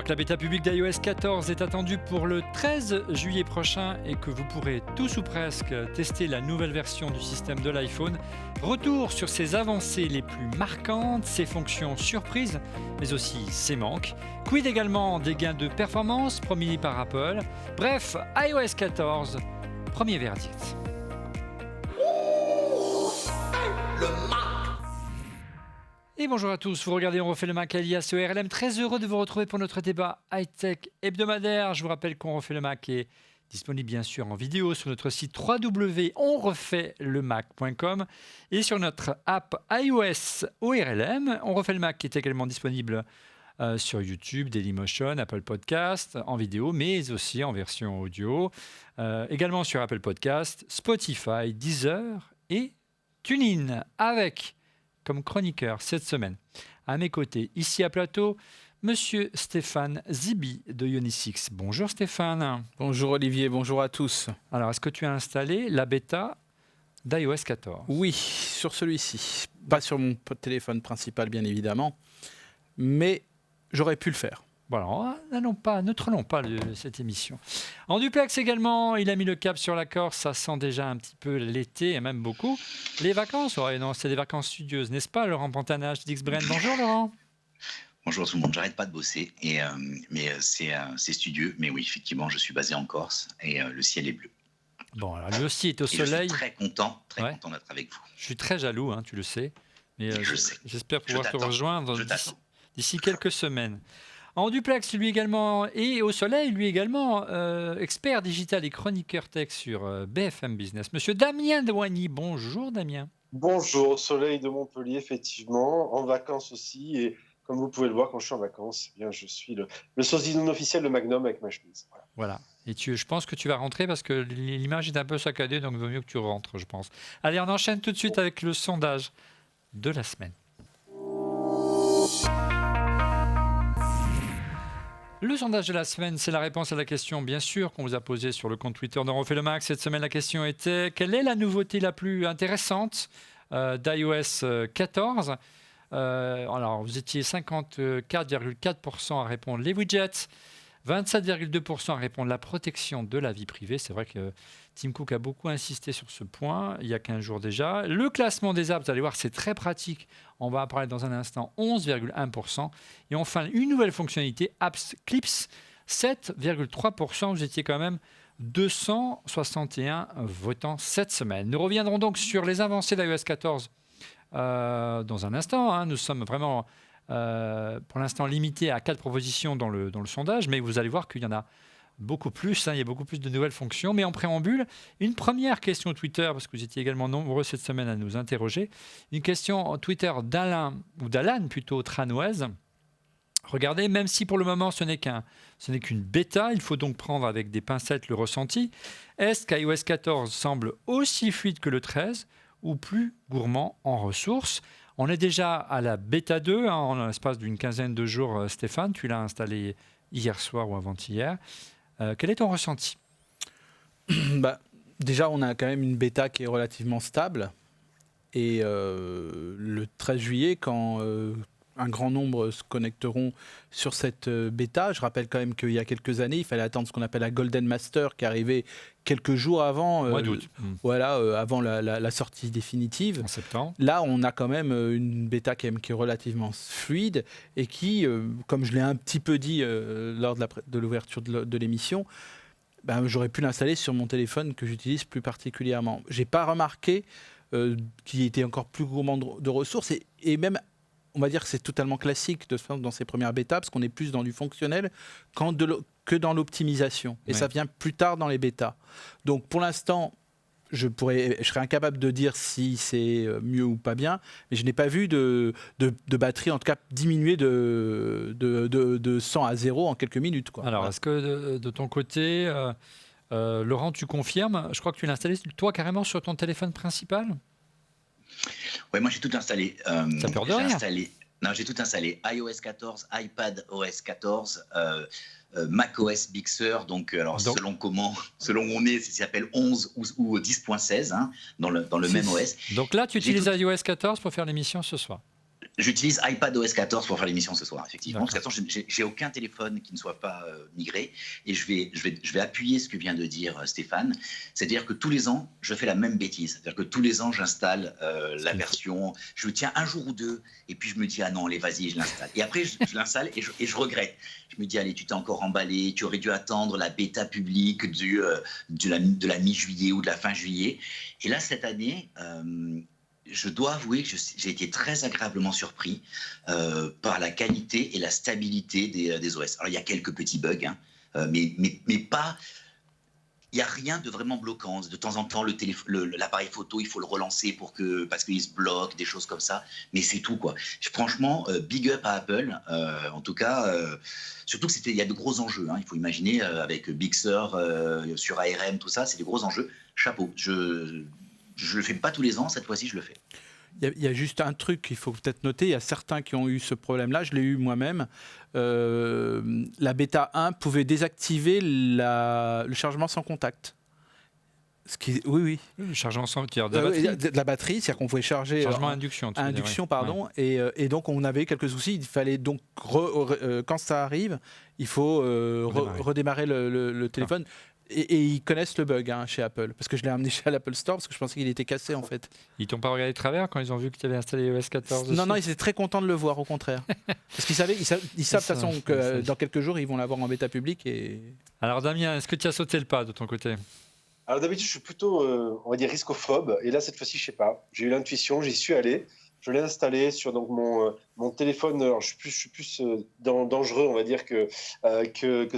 savoir que la bêta publique d'iOS 14 est attendue pour le 13 juillet prochain et que vous pourrez tous ou presque tester la nouvelle version du système de l'iPhone. Retour sur ses avancées les plus marquantes, ses fonctions surprises, mais aussi ses manques. Quid également des gains de performance promis par Apple. Bref, iOS 14, premier verdict. Et bonjour à tous, vous regardez On refait le Mac alias ORLM, très heureux de vous retrouver pour notre débat high-tech hebdomadaire. Je vous rappelle qu'On refait le Mac est disponible bien sûr en vidéo sur notre site www.onrefaitslemac.com et sur notre app iOS ORLM. On refait le Mac est également disponible sur YouTube, Dailymotion, Apple Podcast en vidéo, mais aussi en version audio, également sur Apple Podcast, Spotify, Deezer et TuneIn, avec comme chroniqueur cette semaine, à mes côtés, ici à plateau, Monsieur Stéphane Zibi de Ionisix. Bonjour Stéphane. Bonjour Olivier, bonjour à tous. Alors, est-ce que tu as installé la bêta d'iOS 14 ? Oui, sur celui-ci. Pas sur mon téléphone principal, bien évidemment, mais j'aurais pu le faire. Voilà, ne trollons pas cette émission. En duplex également, il a mis le cap sur la Corse, ça sent déjà un petit peu l'été et même beaucoup. Les vacances, ouais, non, c'est des vacances studieuses, n'est-ce pas, Laurent Pantanage d'X-Brain. Bonjour Laurent. Bonjour tout le monde, j'arrête pas de bosser, mais c'est studieux. Mais oui, effectivement, je suis basé en Corse et le ciel est bleu. Bon, alors lui aussi est au et soleil. Je suis très content d'être avec vous. Je suis très jaloux, hein, tu le sais. Mais je sais. J'espère pouvoir te rejoindre d'ici quelques semaines. En duplex, lui également, et au soleil, lui également, expert digital et chroniqueur tech sur BFM Business. Monsieur Damien Douani, bonjour Damien. Bonjour, au soleil de Montpellier, effectivement, en vacances aussi, et comme vous pouvez le voir, quand je suis en vacances, eh bien, je suis le sosie non officiel de Magnum avec ma chemise. Voilà. Et je pense que tu vas rentrer parce que l'image est un peu saccadée, donc il vaut mieux que tu rentres, je pense. Allez, on enchaîne tout de suite avec le sondage de la semaine. Le sondage de la semaine, c'est la réponse à la question, bien sûr, qu'on vous a posée sur le compte Twitter d'On refait le Mac. Cette semaine, la question était « Quelle est la nouveauté la plus intéressante d'iOS 14 ?» Alors, vous étiez 54,4% à répondre les widgets, 27,2% à répondre la protection de la vie privée. C'est vrai que Tim Cook a beaucoup insisté sur ce point il y a 15 jours déjà. Le classement des apps, vous allez voir, c'est très pratique. On va en parler dans un instant, 11,1%. Et enfin, une nouvelle fonctionnalité, Apps Clips, 7,3%. Vous étiez quand même 261 votants cette semaine. Nous reviendrons donc sur les avancées d'iOS 14 dans un instant. Hein. Nous sommes vraiment, pour l'instant, limités à 4 propositions dans le sondage, mais vous allez voir qu'il y en a beaucoup plus, hein, il y a beaucoup plus de nouvelles fonctions. Mais en préambule, une première question Twitter, parce que vous étiez également nombreux cette semaine à nous interroger. Une question Twitter d'Alan plutôt Tranoise. Regardez, même si pour le moment ce n'est qu'une bêta, il faut donc prendre avec des pincettes le ressenti. Est-ce qu'iOS 14 semble aussi fluide que le 13 ou plus gourmand en ressources? On est déjà à la bêta 2, hein, en l'espace d'une quinzaine de jours. Stéphane, tu l'as installé hier soir ou avant-hier. Quel est ton ressenti ? Déjà, on a quand même une bêta qui est relativement stable. Et le 13 juillet, quand un grand nombre se connecteront sur cette bêta, je rappelle quand même qu'il y a quelques années, il fallait attendre ce qu'on appelle la Golden Master, qui arrivait quelques jours avant, avant la sortie définitive. En septembre. Là, on a quand même une bêta qui est relativement fluide et qui, comme je l'ai un petit peu dit lors de l'ouverture de l'émission, j'aurais pu l'installer sur mon téléphone que j'utilise plus particulièrement. Je n'ai pas remarqué qu'il était encore plus gourmand de ressources et même, on va dire que c'est totalement classique de se faire dans ces premières bêtas parce qu'on est plus dans du fonctionnel que dans l'optimisation. Et ça vient plus tard dans les bêtas. Donc pour l'instant, je serais incapable de dire si c'est mieux ou pas bien, mais je n'ai pas vu de batterie, en tout cas, diminuer de 100 à 0 en quelques minutes. Quoi. Alors, est-ce que de ton côté, Laurent, tu confirmes ? Je crois que tu l'as installé, toi, carrément sur ton téléphone principal ? Oui, moi j'ai tout installé. Ça peur de rien. J'ai tout installé. iOS 14, iPad OS 14, macOS Big Sur. Donc selon où on est, ça s'appelle 11 ou 10.16 hein, dans le même OS. Donc là, tu utilises iOS 14 pour faire l'émission ce soir. J'utilise iPad OS 14 pour faire l'émission ce soir, effectivement. D'accord. Parce que j'ai aucun téléphone qui ne soit pas migré. Et je vais appuyer ce que vient de dire Stéphane. C'est-à-dire que tous les ans, je fais la même bêtise. C'est-à-dire que tous les ans, j'installe la version. Je le tiens un jour ou deux. Et puis je me dis, ah non, allez, vas-y, je l'installe. Et après, je l'installe et je regrette. Je me dis, allez, tu t'es encore emballé. Tu aurais dû attendre la bêta publique de la mi-juillet ou de la fin juillet. Et là, cette année... je dois avouer que j'ai été très agréablement surpris par la qualité et la stabilité des OS. Alors, il y a quelques petits bugs, hein, mais pas... Il n'y a rien de vraiment bloquant. De temps en temps, l'appareil photo, il faut le relancer parce qu'il se bloque, des choses comme ça. Mais c'est tout, quoi. Franchement, big up à Apple. En tout cas, surtout qu'il y a de gros enjeux. Hein. Il faut imaginer, avec Big Sur, sur ARM, tout ça, c'est des gros enjeux. Chapeau. Je le fais pas tous les ans, cette fois-ci je le fais. Il y a juste un truc qu'il faut peut-être noter, il y a certains qui ont eu ce problème-là, je l'ai eu moi-même. La bêta 1 pouvait désactiver le chargement sans contact. Oui. Le chargement sans de la batterie. De la batterie, c'est-à-dire qu'on pouvait charger... Chargement à induction. Pardon. Ouais. Et donc on avait quelques soucis, il fallait donc, quand ça arrive, il faut redémarrer le téléphone. Et ils connaissent le bug hein, chez Apple, parce que je l'ai amené chez l'Apple Store, parce que je pensais qu'il était cassé en fait. Ils t'ont pas regardé de travers quand ils ont vu que tu avais installé iOS 14 aussi? Non, ils étaient très contents de le voir, au contraire. Parce qu'ils savent de toute façon que dans quelques jours, ils vont l'avoir en bêta publique. Alors Damien, est-ce que tu as sauté le pas de ton côté? Alors d'habitude, je suis plutôt, on va dire, riscophobe. Et là, cette fois-ci, je sais pas. J'ai eu l'intuition, j'y suis allé. Je l'ai installé sur donc, mon téléphone. Alors, je suis plus dangereux, on va dire, que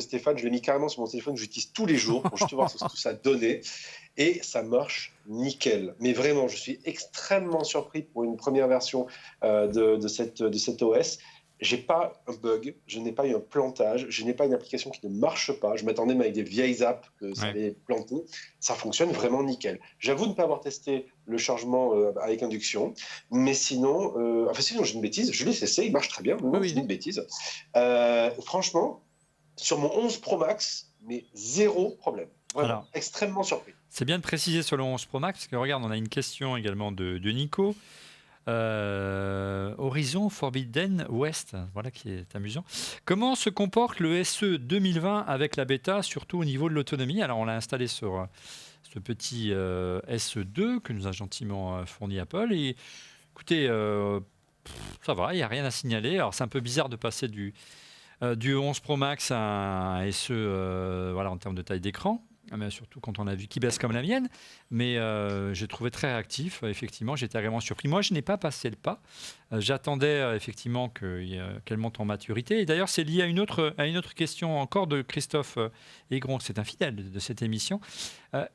Stéphane. Je l'ai mis carrément sur mon téléphone que j'utilise tous les jours pour juste voir ce que ça donnait. Et ça marche nickel. Mais vraiment, je suis extrêmement surpris pour une première version de cette OS. J'ai pas un bug, je n'ai pas eu un plantage, je n'ai pas une application qui ne marche pas. Je m'attendais avec des vieilles apps que ça allait planter. Ça fonctionne vraiment nickel. J'avoue ne pas avoir testé le chargement avec induction, mais sinon, sinon j'ai une bêtise. Je l'ai testé, il marche très bien. Non, j'ai une bêtise. Franchement, sur mon 11 Pro Max, mais zéro problème. Vraiment, alors, extrêmement surpris. C'est bien de préciser sur le 11 Pro Max, parce que regarde, on a une question également de Nico. Horizon Forbidden West, voilà qui est amusant. Comment se comporte le SE 2020 avec la bêta, surtout au niveau de l'autonomie? Alors on l'a installé sur ce petit SE2 que nous a gentiment fourni Apple. Et écoutez, ça va, il n'y a rien à signaler. Alors c'est un peu bizarre de passer du 11 Pro Max à un SE voilà, en termes de taille d'écran. Mais surtout quand on a vu qui baisse comme la mienne, mais j'ai trouvé très réactif. Effectivement, j'étais agréablement surpris. Moi, je n'ai pas passé le pas. J'attendais effectivement qu'elle monte en maturité. Et d'ailleurs, c'est lié à une autre question encore de Christophe Aigron, c'est un fidèle de cette émission.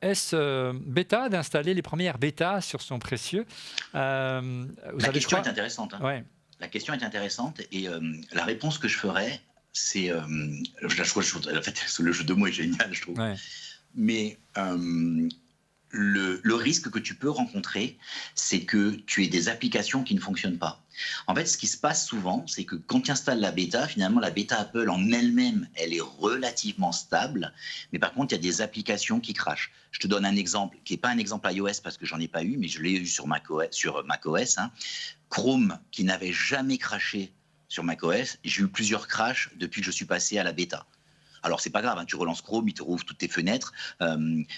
Est-ce bêta d'installer les premières bêtas sur son précieux? La question est intéressante. Hein. Ouais. La question est intéressante et la réponse que je ferais, c'est... en fait, le jeu de mots est génial, je trouve. Ouais. Mais le risque que tu peux rencontrer, c'est que tu aies des applications qui ne fonctionnent pas. En fait, ce qui se passe souvent, c'est que quand tu installes la bêta, finalement, la bêta Apple en elle-même, elle est relativement stable. Mais par contre, il y a des applications qui crashent. Je te donne un exemple, qui n'est pas un exemple iOS parce que j'en ai pas eu, mais je l'ai eu sur macOS. Hein. Chrome, qui n'avait jamais crashé sur macOS, j'ai eu plusieurs crashs depuis que je suis passé à la bêta. Alors, c'est pas grave, hein, tu relances Chrome, il te rouvre toutes tes fenêtres.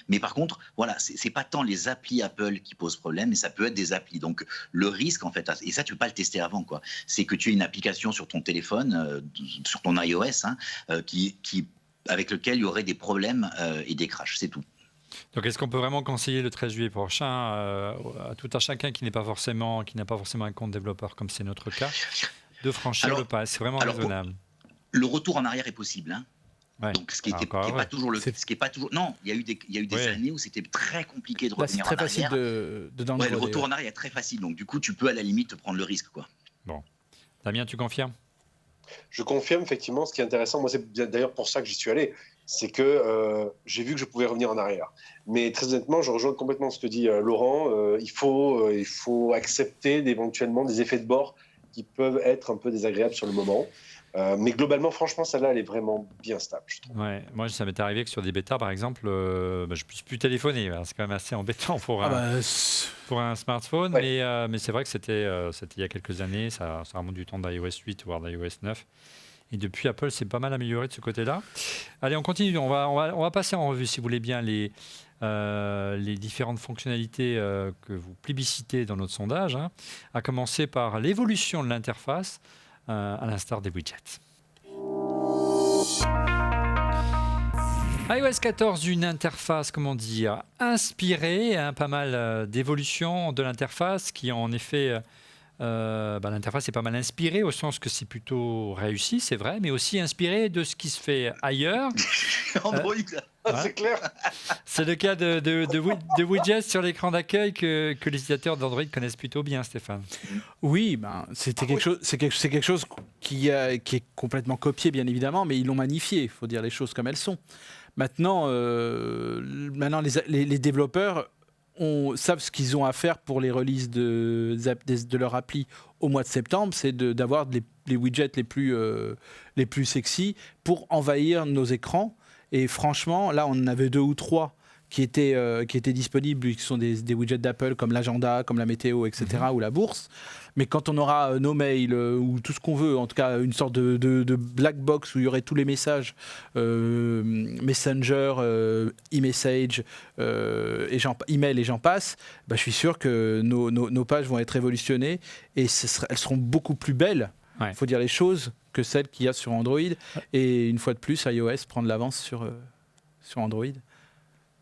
Mais par contre, voilà, c'est pas tant les applis Apple qui posent problème, mais ça peut être des applis. Donc, le risque, en fait, et ça, tu peux pas le tester avant, quoi, c'est que tu aies une application sur ton téléphone, sur ton iOS, hein, avec lequel il y aurait des problèmes et des crashs, c'est tout. Donc, est-ce qu'on peut vraiment conseiller le 13 juillet prochain à tout un chacun qui n'a pas forcément un compte développeur, comme c'est notre cas, de franchir le pas? C'est vraiment raisonnable. Le retour en arrière est possible, hein. Ouais. Donc, ce qui n'est pas toujours non, il y a eu des années où c'était très compliqué de revenir en arrière. C'est très facile le retour en arrière est très facile. Donc, du coup, tu peux à la limite prendre le risque, quoi. Bon. Damien, tu confirmes? Je confirme, effectivement. Ce qui est intéressant, moi, c'est d'ailleurs pour ça que j'y suis allé, c'est que j'ai vu que je pouvais revenir en arrière. Mais très honnêtement, je rejoins complètement ce que dit Laurent. Il faut accepter éventuellement des effets de bord qui peuvent être un peu désagréables sur le moment. Mais globalement, franchement, celle-là, elle est vraiment bien stable, je trouve. Ouais, moi, ça m'est arrivé que sur des bêtas, par exemple, je ne puisse plus téléphoner. C'est quand même assez embêtant pour pour un smartphone, Ouais. mais c'est vrai que c'était il y a quelques années, ça remonte du temps d'iOS 8, voire d'iOS 9. Et depuis, Apple s'est pas mal amélioré de ce côté-là. Allez, on continue. On va passer en revue, si vous voulez bien, les différentes fonctionnalités que vous plébiscitez dans notre sondage, hein, à commencer par l'évolution de l'interface, à l'instar des widgets. iOS 14, une interface, comment dire, inspirée, hein, pas mal d'évolutions de l'interface qui, en effet, l'interface est pas mal inspirée au sens que c'est plutôt réussi, c'est vrai, mais aussi inspirée de ce qui se fait ailleurs. Android. C'est clair. C'est le cas de widgets sur l'écran d'accueil que les utilisateurs d'Android connaissent plutôt bien, Stéphane. Oui, c'était quelque chose. C'est quelque chose qui est complètement copié, bien évidemment, mais ils l'ont magnifié. Il faut dire les choses comme elles sont. Maintenant, les développeurs savent ce qu'ils ont à faire pour les releases de leur appli au mois de septembre, c'est d'avoir les widgets les plus sexy pour envahir nos écrans. Et franchement, là, on en avait 2 ou 3 qui étaient disponibles, qui sont des widgets d'Apple comme l'agenda, comme la météo, etc., ou la bourse. Mais quand on aura nos mails ou tout ce qu'on veut, en tout cas une sorte de black box où il y aurait tous les messages, Messenger, e-message, email et j'en passe, je suis sûr que nos pages vont être révolutionnées et elles seront beaucoup plus belles, il faut dire les choses, que celles qu'il y a sur Android. Et une fois de plus, iOS prend de l'avance sur Android.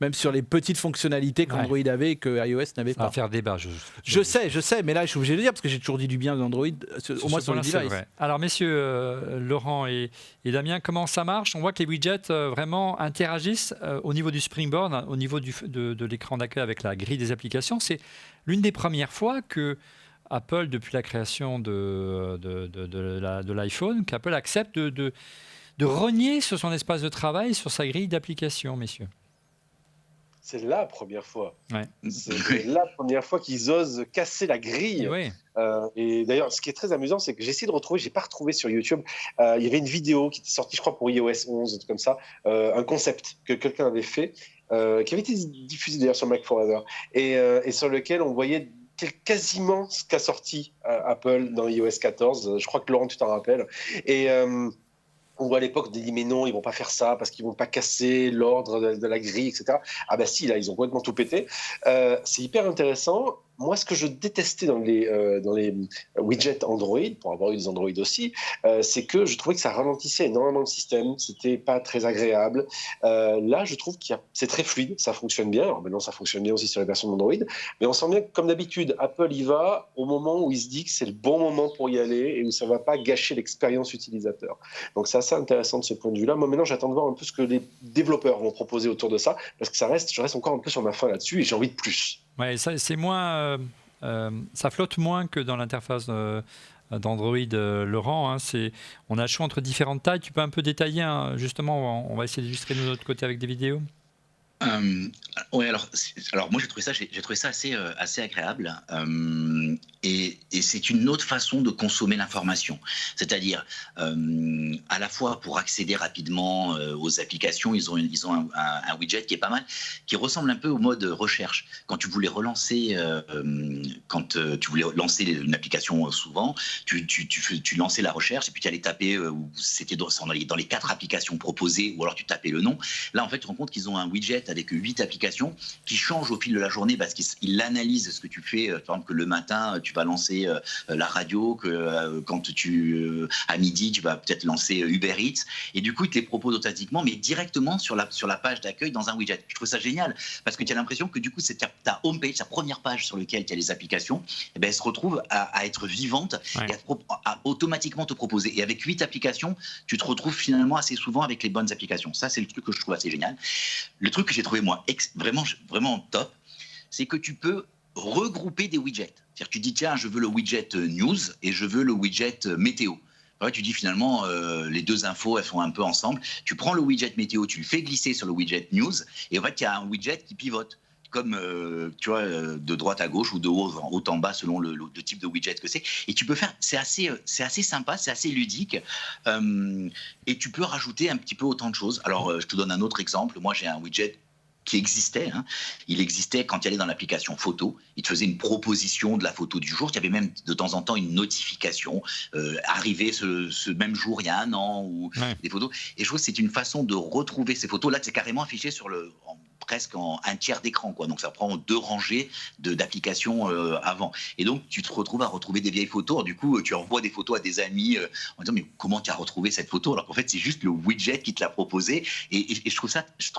Même sur les petites fonctionnalités qu'Android avait et que iOS n'avait pas. Ça va faire débat. Je sais, mais là, je suis obligé de le dire parce que j'ai toujours dit du bien d'Android, au moins sur les devices. Alors, messieurs, Laurent et Damien, comment ça marche ? On voit que les widgets vraiment interagissent au niveau du Springboard, au niveau de l'écran d'accueil avec la grille des applications. C'est l'une des premières fois que Apple, depuis la création de l'iPhone, qu'Apple accepte de rogner sur son espace de travail, sur sa grille d'applications, messieurs. C'est la première fois. Ouais. C'est la première fois qu'ils osent casser la grille. Oui. Et d'ailleurs, ce qui est très amusant, c'est que j'ai essayé de retrouver, j'ai pas retrouvé sur YouTube. Il y avait une vidéo qui était sortie, je crois, pour iOS 11, un truc comme ça, un concept que quelqu'un avait fait, qui avait été diffusé d'ailleurs sur Mac Forever, et sur lequel on voyait quasiment ce qu'a sorti Apple dans iOS 14. Je crois que Laurent, tu t'en rappelles. Et on voit à l'époque, on dit mais non, ils vont pas faire ça parce qu'ils vont pas casser l'ordre de la grille, etc. Ah bah si, là, ils ont complètement tout pété. C'est hyper intéressant. Moi, ce que je détestais dans les widgets Android, pour avoir eu des Android aussi, c'est que je trouvais que ça ralentissait énormément le système. C'était pas très agréable. Là, je trouve c'est très fluide, ça fonctionne bien. Alors maintenant, ça fonctionne bien aussi sur les versions d'Android. Mais on sent bien que, comme d'habitude, Apple y va au moment où il se dit que c'est le bon moment pour y aller et où ça va pas gâcher l'expérience utilisateur. Donc, c'est assez intéressant de ce point de vue-là. Moi, maintenant, j'attends de voir un peu ce que les développeurs vont proposer autour de ça, parce que je reste encore un peu sur ma faim là-dessus et j'ai envie de plus. Ouais, c'est moins, ça flotte moins que dans l'interface d'Android, Laurent. On a le choix entre différentes tailles. Tu peux un peu détailler, hein, justement, on va essayer d'illustrer de notre côté avec des vidéos. Ouais, alors moi j'ai trouvé ça assez agréable, et c'est une autre façon de consommer l'information, c'est-à-dire à la fois pour accéder rapidement aux applications, ils ont un widget qui est pas mal, qui ressemble un peu au mode recherche. Quand tu voulais relancer, tu voulais lancer une application souvent, tu lançais la recherche et puis tu allais taper, c'était dans les 4 applications proposées, ou alors tu tapais le nom. Là en fait tu te rends compte qu'ils ont un widget avec 8 applications qui changent au fil de la journée parce qu'ils analysent ce que tu fais. Par exemple, que le matin, tu vas lancer la radio, que quand à midi, tu vas peut-être lancer Uber Eats. Et du coup, ils te les proposent automatiquement, mais directement sur la page d'accueil dans un widget. Je trouve ça génial parce que tu as l'impression que du coup, c'est ta homepage, ta première page sur laquelle tu as les applications, et elle se retrouve à être vivante, ouais, et à automatiquement te proposer. Et avec 8 applications, tu te retrouves finalement assez souvent avec les bonnes applications. Ça, c'est le truc que je trouve assez génial. Le truc que j'ai trouvé, moi, vraiment top, c'est que tu peux regrouper des widgets. C'est-à-dire que tu dis, tiens, je veux le widget news et je veux le widget météo. Ouais, tu dis finalement, les 2 infos, elles sont un peu ensemble. Tu prends le widget météo, tu le fais glisser sur le widget news, et en fait, il y a un widget qui pivote, comme tu vois, de droite à gauche ou de haut en bas, selon le type de widget que c'est. Et tu peux faire, c'est assez sympa, c'est assez ludique, et tu peux rajouter un petit peu autant de choses. Alors, je te donne un autre exemple. Moi, j'ai un widget qui existait. Hein. Il existait quand il allait dans l'application photo, il te faisait une proposition de la photo du jour. Il y avait même de temps en temps une notification arrivée ce même jour il y a 1 an ou des photos. Et je trouve que c'est une façon de retrouver ces photos. Là, c'est carrément affiché sur presque en 1/3 d'écran, quoi. Donc ça prend 2 rangées d'applications avant. Et donc tu te retrouves à retrouver des vieilles photos. Alors, du coup, tu envoies des photos à des amis en disant mais comment tu as retrouvé cette photo, alors qu'en fait c'est juste le widget qui te l'a proposé. Et je trouve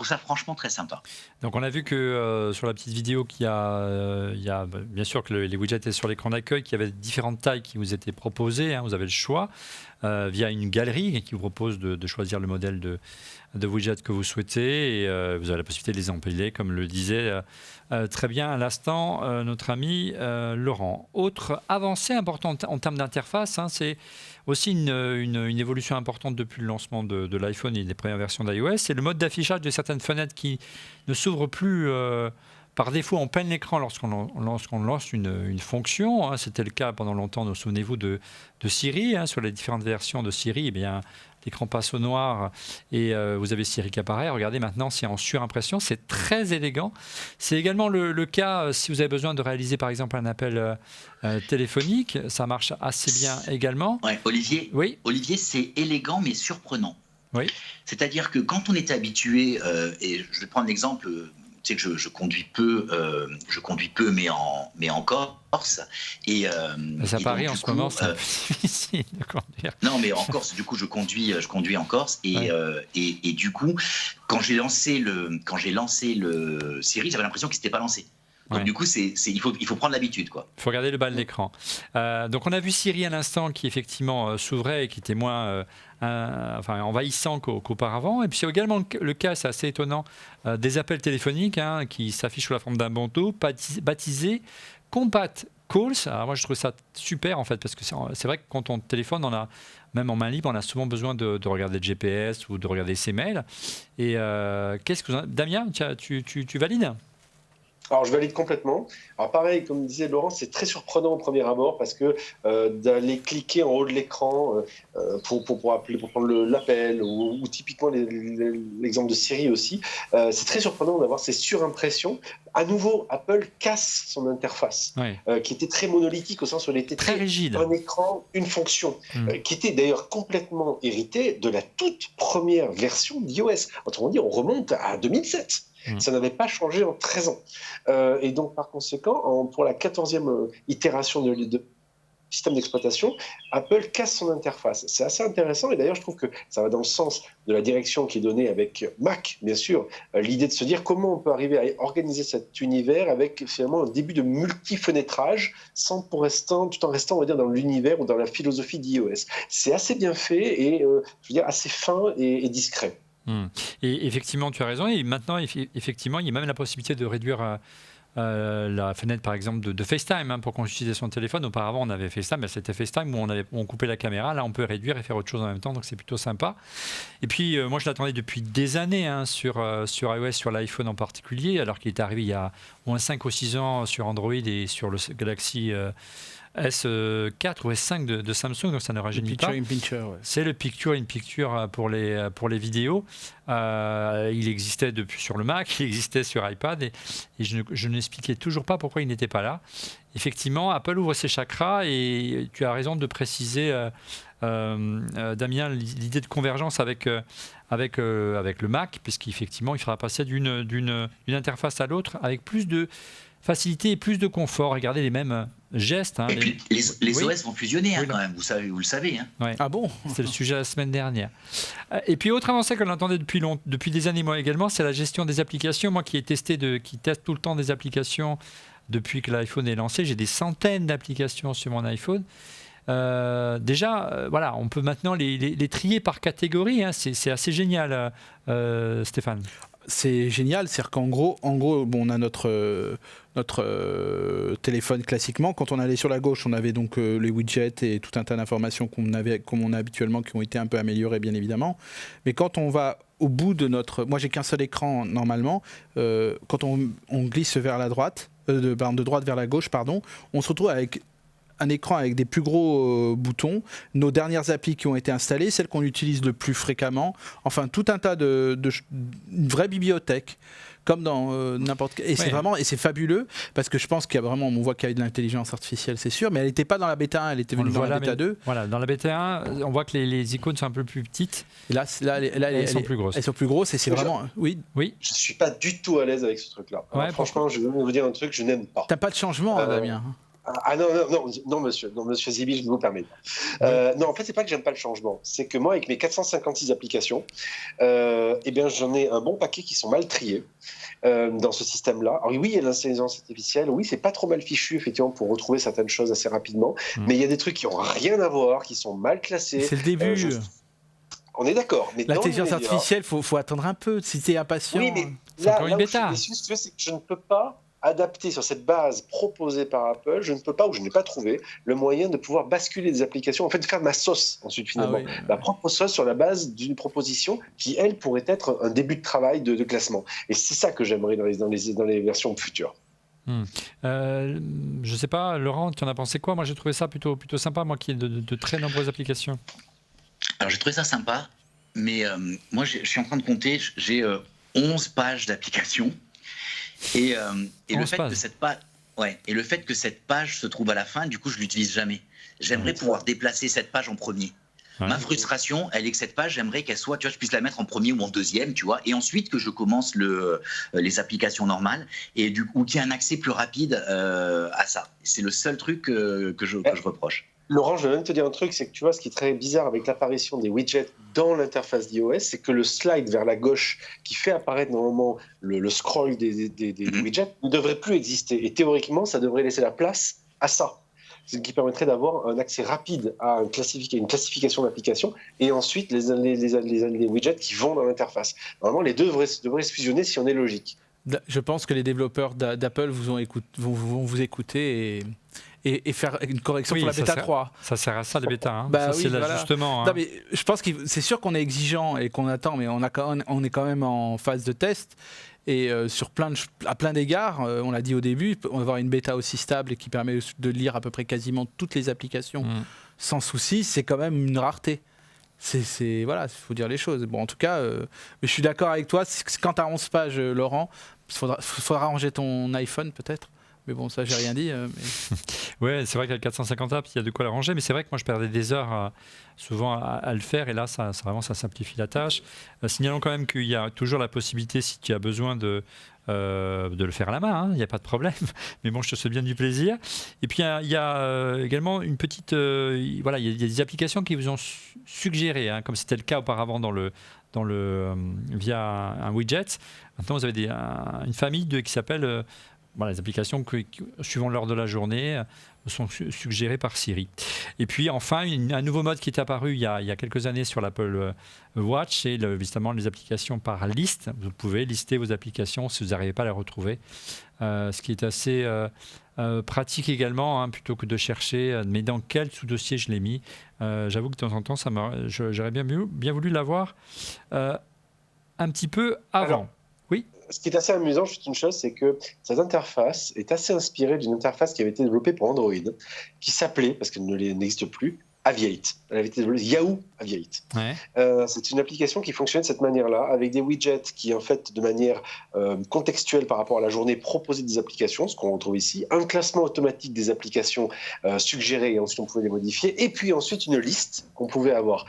ça franchement très sympa. Donc on a vu que sur la petite vidéo qu'il y a bien sûr que les widgets étaient sur l'écran d'accueil, qu'il y avait différentes tailles qui vous étaient proposées. Hein, vous avez le choix via une galerie qui vous propose de choisir le modèle de widget que vous souhaitez, et vous avez la possibilité de les empiler, comme le disait très bien à l'instant notre ami Laurent. Autre avancée importante en termes d'interface, hein, c'est aussi une évolution importante depuis le lancement de l'iPhone et des premières versions d'iOS, c'est le mode d'affichage de certaines fenêtres qui ne s'ouvrent plus par défaut en plein écran lorsqu'on lance une fonction. Hein. C'était le cas pendant longtemps, souvenez-vous, de Siri. Hein. Sur les différentes versions de Siri, eh bien, l'écran passe au noir et vous avez Siri qui apparaît. Regardez, maintenant, c'est en surimpression. C'est très élégant. C'est également le cas si vous avez besoin de réaliser, par exemple, un appel téléphonique. Ça marche assez bien également. Ouais, Olivier, c'est élégant mais surprenant. Oui. C'est-à-dire que quand on est habitué, et je vais prendre l'exemple... Tu sais que je conduis peu, mais en Corse. Et à Paris, donc, en ce moment, c'est un peu difficile de conduire. Non, mais en Corse, du coup, je conduis en Corse. Et du coup, quand j'ai lancé le Siri, j'avais l'impression qu'il ne s'était pas lancé. Donc du coup, il faut prendre l'habitude, quoi. Il faut regarder le bas de l'écran. Donc on a vu Siri à l'instant qui effectivement s'ouvrait et qui était moins envahissant qu'auparavant. Et puis c'est également le cas, c'est assez étonnant, des appels téléphoniques qui s'affichent sous la forme d'un bandeau baptisé Compact Calls. Alors moi je trouve ça super en fait, parce que c'est vrai que quand on téléphone, même en main libre, on a souvent besoin de regarder le GPS ou de regarder ses mails. Et qu'est-ce que Damien, tu valides ? Alors, je valide complètement. Alors, pareil, comme disait Laurent, c'est très surprenant au premier abord parce que d'aller cliquer en haut de l'écran pour appeler, pour prendre l'appel ou typiquement l'exemple de Siri aussi, c'est très surprenant d'avoir ces surimpressions. À nouveau, Apple casse son interface qui était très monolithique au sens où elle était très rigide. Un écran, une fonction, qui était d'ailleurs complètement héritée de la toute première version d'iOS. Autrement dit, on remonte à 2007. Ça n'avait pas changé en 13 ans. Et donc, par conséquent, pour la 14e itération de système d'exploitation, Apple casse son interface. C'est assez intéressant et d'ailleurs, je trouve que ça va dans le sens de la direction qui est donnée avec Mac, bien sûr, l'idée de se dire comment on peut arriver à organiser cet univers avec finalement un début de multi-fenêtrage tout en restant, on va dire, dans l'univers ou dans la philosophie d'iOS. C'est assez bien fait et, je veux dire, assez fin et discret. Et effectivement, tu as raison. Et maintenant, effectivement, il y a même la possibilité de réduire la fenêtre, par exemple, de FaceTime pour qu'on utilise son téléphone. Auparavant, on avait FaceTime, mais c'était FaceTime où on coupait la caméra. Là, on peut réduire et faire autre chose en même temps, donc c'est plutôt sympa. Et puis, moi, je l'attendais depuis des années sur iOS, sur l'iPhone en particulier, alors qu'il est arrivé il y a au moins 5 ou 6 ans sur Android et sur le Galaxy S4 ou S5 de Samsung, donc ça ne rajeunit pas. C'est le Picture in Picture pour les vidéos. Il existait depuis sur le Mac, il existait sur iPad et je n'expliquais toujours pas pourquoi il n'était pas là. Effectivement, Apple ouvre ses chakras et tu as raison de préciser, Damien, l'idée de convergence avec le Mac, puisqu'effectivement, il faudra passer d'une interface à l'autre avec plus de facilité et plus de confort. Regardez les mêmes gestes. Et puis les OS vont fusionner quand même, vous le savez. Ah bon ? C'est le sujet la semaine dernière. Et puis autre avancée qu'on entendait depuis des années moi également, c'est la gestion des applications. Moi qui teste tout le temps des applications depuis que l'iPhone est lancé, j'ai des centaines d'applications sur mon iPhone. Voilà, on peut maintenant les trier par catégorie. C'est assez génial, Stéphane. C'est génial, c'est-à-dire qu'en gros, on a notre téléphone classiquement. Quand on allait sur la gauche, on avait donc les widgets et tout un tas d'informations comme on a habituellement, qui ont été un peu améliorées, bien évidemment. Mais quand on va au bout de moi j'ai qu'un seul écran normalement, quand on glisse vers la droite, de droite vers la gauche, on se retrouve avec un écran avec des plus gros boutons, nos dernières applis qui ont été installées, celles qu'on utilise le plus fréquemment, enfin tout un tas une vraie bibliothèque comme dans n'importe quel. Et c'est vraiment, et c'est fabuleux, parce que je pense qu'il y a vraiment, on voit qu'il y a de l'intelligence artificielle, c'est sûr, mais elle n'était pas dans la bêta 1, elle était venue dans la bêta 2. Voilà, dans la bêta 1, on voit que les icônes sont un peu plus petites. Et là elles sont plus grosses. Elles sont plus grosses, et c'est vraiment. Oui. Je suis pas du tout à l'aise avec ce truc-là. Franchement, je vais vous dire un truc, je n'aime pas. T'as pas de changement, Damien? Non, monsieur Zibi, je ne vous permets pas. Non, en fait, c'est pas que j'aime pas le changement. C'est que moi, avec mes 456 applications, j'en ai un bon paquet qui sont mal triés dans ce système-là. Alors oui, il y a l'intelligence artificielle. Oui, c'est pas trop mal fichu, effectivement, pour retrouver certaines choses assez rapidement. Mais il y a des trucs qui ont rien à voir, qui sont mal classés. C'est le début. On est d'accord. L'intelligence artificielle, faut attendre un peu. Si t'es impatient. Oui, mais là où je suis déçu, c'est que je ne peux pas adapté sur cette base proposée par Apple, je ne peux pas, ou je n'ai pas trouvé le moyen de pouvoir basculer des applications, en fait de faire ma sauce ensuite finalement, ma propre sauce sur la base d'une proposition qui, elle, pourrait être un début de travail de classement. Et c'est ça que j'aimerais dans les versions futures. Je sais pas, Laurent, tu en as pensé quoi? Moi j'ai trouvé ça plutôt sympa, moi qui ai de très nombreuses applications. Alors j'ai trouvé ça sympa, mais moi je suis en train de compter, j'ai 11 pages d'applications. Et le fait que cette page se trouve à la fin, du coup, je l'utilise jamais. J'aimerais pouvoir déplacer cette page en premier. Ma frustration, elle est que cette page, j'aimerais qu'elle soit, tu vois, je puisse la mettre en premier ou en deuxième, tu vois, et ensuite que je commence les applications normales et du coup qu'il y ait un accès plus rapide à ça. C'est le seul truc que je reproche. Laurent, je vais même te dire un truc, c'est que tu vois, ce qui est très bizarre avec l'apparition des widgets dans l'interface d'iOS, c'est que le slide vers la gauche qui fait apparaître normalement le scroll des widgets ne devrait plus exister. Et théoriquement, ça devrait laisser la place à ça. Ce qui permettrait d'avoir un accès rapide à une classification d'application et ensuite les widgets qui vont dans l'interface. Normalement, les deux devraient se fusionner si on est logique. Je pense que les développeurs d'Apple vont vous écouter et faire une correction pour la bêta 3. Ça sert à ça, les bêtas. Hein. C'est l'ajustement. Non, mais je pense que c'est sûr qu'on est exigeant et qu'on attend, mais on est quand même en phase de test. Et à plein d'égards, on l'a dit au début, on va avoir une bêta aussi stable et qui permet de lire à peu près quasiment toutes les applications sans souci. C'est quand même une rareté. Voilà, il faut dire les choses. Bon, en tout cas, mais je suis d'accord avec toi. Quand tu as 11 pages, Laurent, il faudra ranger ton iPhone peut-être. Mais bon, ça, j'ai rien dit. Ouais, c'est vrai qu'avec 450 apps, il y a de quoi la ranger. Mais c'est vrai que moi, je perdais des heures souvent à le faire. Et là, ça simplifie la tâche. Signalons quand même qu'il y a toujours la possibilité, si tu as besoin de le faire à la main, il n'y a pas de problème. Mais bon, je te souhaite bien du plaisir. Et puis, il y a également une petite... il y a des applications qui vous ont suggéré, comme c'était le cas auparavant via un widget. Maintenant, vous avez une famille qui s'appelle... les applications qui, suivant l'heure de la journée, sont suggérées par Siri. Et puis enfin, un nouveau mode qui est apparu il y a quelques années sur l'Apple Watch, c'est évidemment les applications par liste. Vous pouvez lister vos applications si vous n'arrivez pas à les retrouver. Ce qui est assez pratique également, plutôt que de chercher mais dans quel sous-dossier je l'ai mis. J'avoue que de temps en temps, j'aurais bien voulu l'avoir un petit peu avant. Alors, ce qui est assez amusant, juste une chose, c'est que cette interface est assez inspirée d'une interface qui avait été développée pour Android, qui s'appelait, parce qu'elle n'existe plus, Aviate. Elle avait été développée Yahoo Aviate. Ouais. C'est une application qui fonctionne de cette manière-là, avec des widgets qui, en fait, de manière contextuelle par rapport à la journée, proposaient des applications, ce qu'on retrouve ici, un classement automatique des applications suggérées, et ensuite on pouvait les modifier, et puis ensuite une liste qu'on pouvait avoir.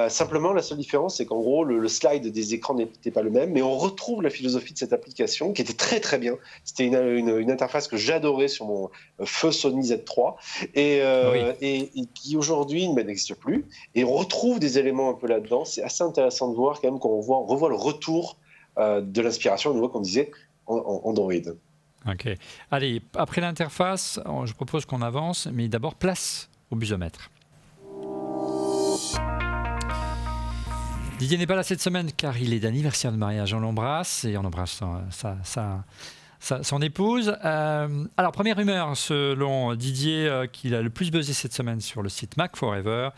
Simplement, la seule différence, c'est qu'en gros, le slide des écrans n'était pas le même, mais on retrouve la philosophie de cette application, qui était très très bien. C'était une interface que j'adorais sur mon feu Sony Z3, et qui aujourd'hui n'existe plus, et on retrouve des éléments un peu là-dedans. C'est assez intéressant de voir quand même qu'on revoit le retour de l'inspiration, de nouveau qu'on disait, en Android. Ok. Allez, après l'interface, je propose qu'on avance, mais d'abord place au busomètre. Didier n'est pas là cette semaine car il est d'anniversaire de mariage. On l'embrasse et on embrasse son épouse. Alors, première rumeur, selon Didier, qu'il a le plus buzzé cette semaine sur le site Mac Forever.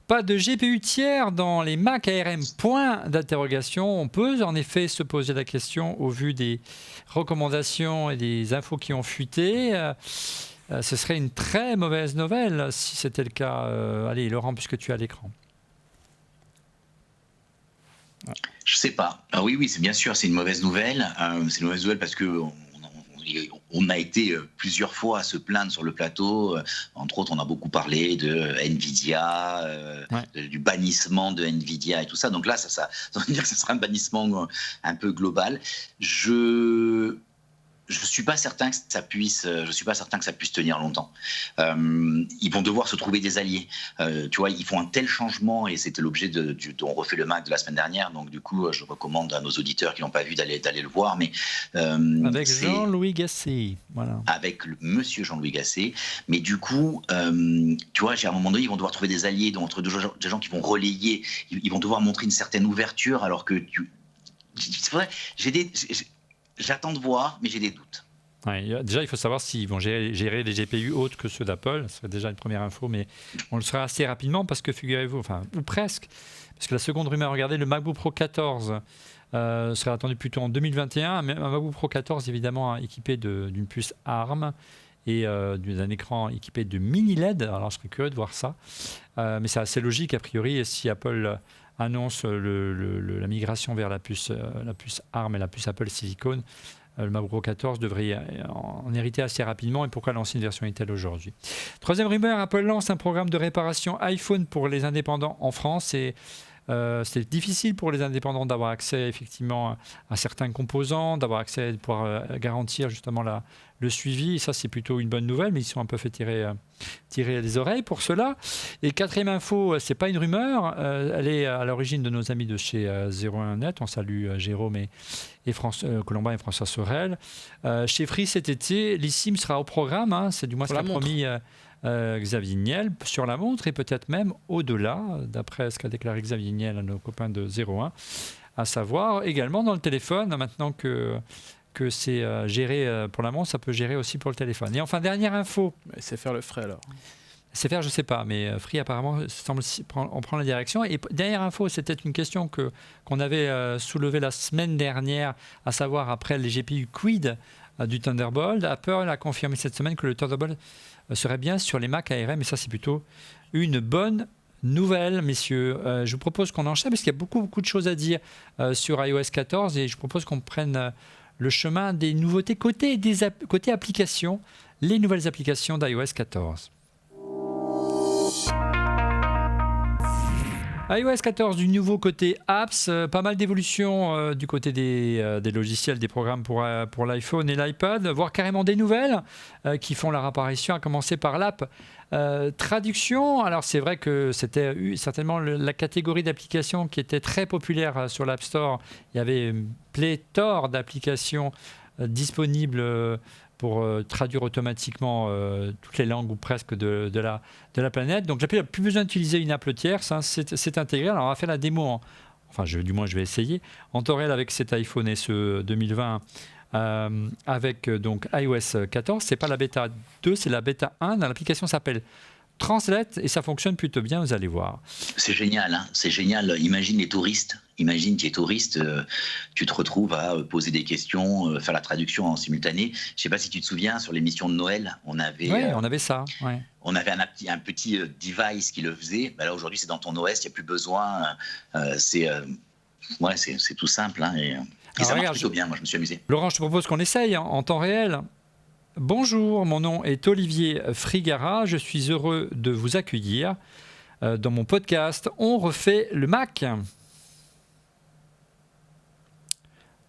Pas de GPU tiers dans les Mac ARM, point d'interrogation. On peut en effet se poser la question au vu des recommandations et des infos qui ont fuité. Ce serait une très mauvaise nouvelle si c'était le cas. Allez, Laurent, puisque tu es à l'écran. Je sais pas. Ah oui, c'est bien sûr, c'est une mauvaise nouvelle. C'est une mauvaise nouvelle parce que on a été plusieurs fois à se plaindre sur le plateau. Entre autres, on a beaucoup parlé de Nvidia, du bannissement de Nvidia et tout ça. Donc là, ça veut dire que ce sera un bannissement un peu global. Je suis pas certain que ça puisse tenir longtemps. Ils vont devoir se trouver des alliés. Tu vois, ils font un tel changement et c'était l'objet on refait le Mac de la semaine dernière. Donc du coup, je recommande à nos auditeurs qui l'ont pas vu d'aller le voir. Mais avec Jean-Louis Gasset, voilà. Avec monsieur Jean-Louis Gasset. Mais du coup, tu vois, à un moment donné, ils vont devoir trouver des alliés, donc des gens qui vont relayer. Ils vont devoir montrer une certaine ouverture, alors que c'est vrai, j'attends de voir, mais j'ai des doutes. Ouais, déjà, il faut savoir s'ils vont gérer les GPU autres que ceux d'Apple. Ce serait déjà une première info, mais on le saura assez rapidement parce que, figurez-vous, ou presque, parce que la seconde rumeur, regardez, le MacBook Pro 14 serait attendu plutôt en 2021. Un MacBook Pro 14, évidemment, équipé d'une puce ARM et d'un écran équipé de mini LED. Alors, je serais curieux de voir ça. Mais c'est assez logique, a priori, si Apple annonce la migration vers la puce ARM et la puce Apple Silicon, le MacBook Pro 14 devrait en hériter assez rapidement. Et pourquoi lancer une version Intel aujourd'hui? Troisième rumeur, Apple lance un programme de réparation iPhone pour les indépendants en France. Et c'est difficile pour les indépendants d'avoir accès effectivement à certains composants, d'avoir accès, de pouvoir garantir justement le suivi. Et ça, c'est plutôt une bonne nouvelle, mais ils sont un peu fait tirer les oreilles pour cela. Et quatrième info, c'est pas une rumeur, elle est à l'origine de nos amis de chez 01net. On salue Jérôme et Colomba et François Sorel. Chez Free cet été, l'eSIM sera au programme, hein, c'est du moins ce qu'a promis Xavier Niel sur la montre et peut-être même au-delà, d'après ce qu'a déclaré Xavier Niel à nos copains de 01, à savoir également dans le téléphone, maintenant que c'est géré pour la montre, ça peut gérer aussi pour le téléphone. Et enfin, dernière info. C'est faire le frais alors. C'est faire, je ne sais pas, mais Free apparemment semble en prendre la direction. Et dernière info, c'était une question qu'on avait soulevée la semaine dernière, à savoir après les GPU Quid du Thunderbolt. Apple a confirmé cette semaine que le Thunderbolt serait bien sur les Mac ARM, et ça c'est plutôt une bonne nouvelle, messieurs. Je vous propose qu'on enchaîne parce qu'il y a beaucoup de choses à dire sur iOS 14 et je propose qu'on prenne le chemin des nouveautés côté applications, les nouvelles applications d'iOS 14. iOS 14 du nouveau côté apps, pas mal d'évolutions du côté des logiciels, des programmes pour l'iPhone et l'iPad, voire carrément des nouvelles qui font leur apparition, à commencer par l'app traduction. Alors c'est vrai que c'était certainement la catégorie d'applications qui était très populaire sur l'App Store. Il y avait une pléthore d'applications disponibles pour traduire automatiquement toutes les langues ou presque de la planète. Donc il n'y a plus besoin d'utiliser une app tierce, hein, c'est intégré. Alors on va faire la démo, du moins je vais essayer, en temps réel avec cet iPhone SE 2020 avec donc iOS 14. C'est pas la bêta 2, c'est la bêta 1. L'application s'appelle Translate et ça fonctionne plutôt bien, vous allez voir. C'est génial, hein, c'est génial. Imagine les touristes. Imagine, tu es touriste, tu te retrouves à poser des questions, faire la traduction en simultané. Je ne sais pas si tu te souviens, sur l'émission de Noël, on avait ça. Ouais. On avait un petit device qui le faisait. Ben là, aujourd'hui, c'est dans ton OS, il n'y a plus besoin. C'est tout simple. Hein, et ça marche plutôt bien, moi je me suis amusé. Laurent, je te propose qu'on essaye en temps réel. Bonjour, mon nom est Olivier Frigara. Je suis heureux de vous accueillir dans mon podcast On refait le Mac.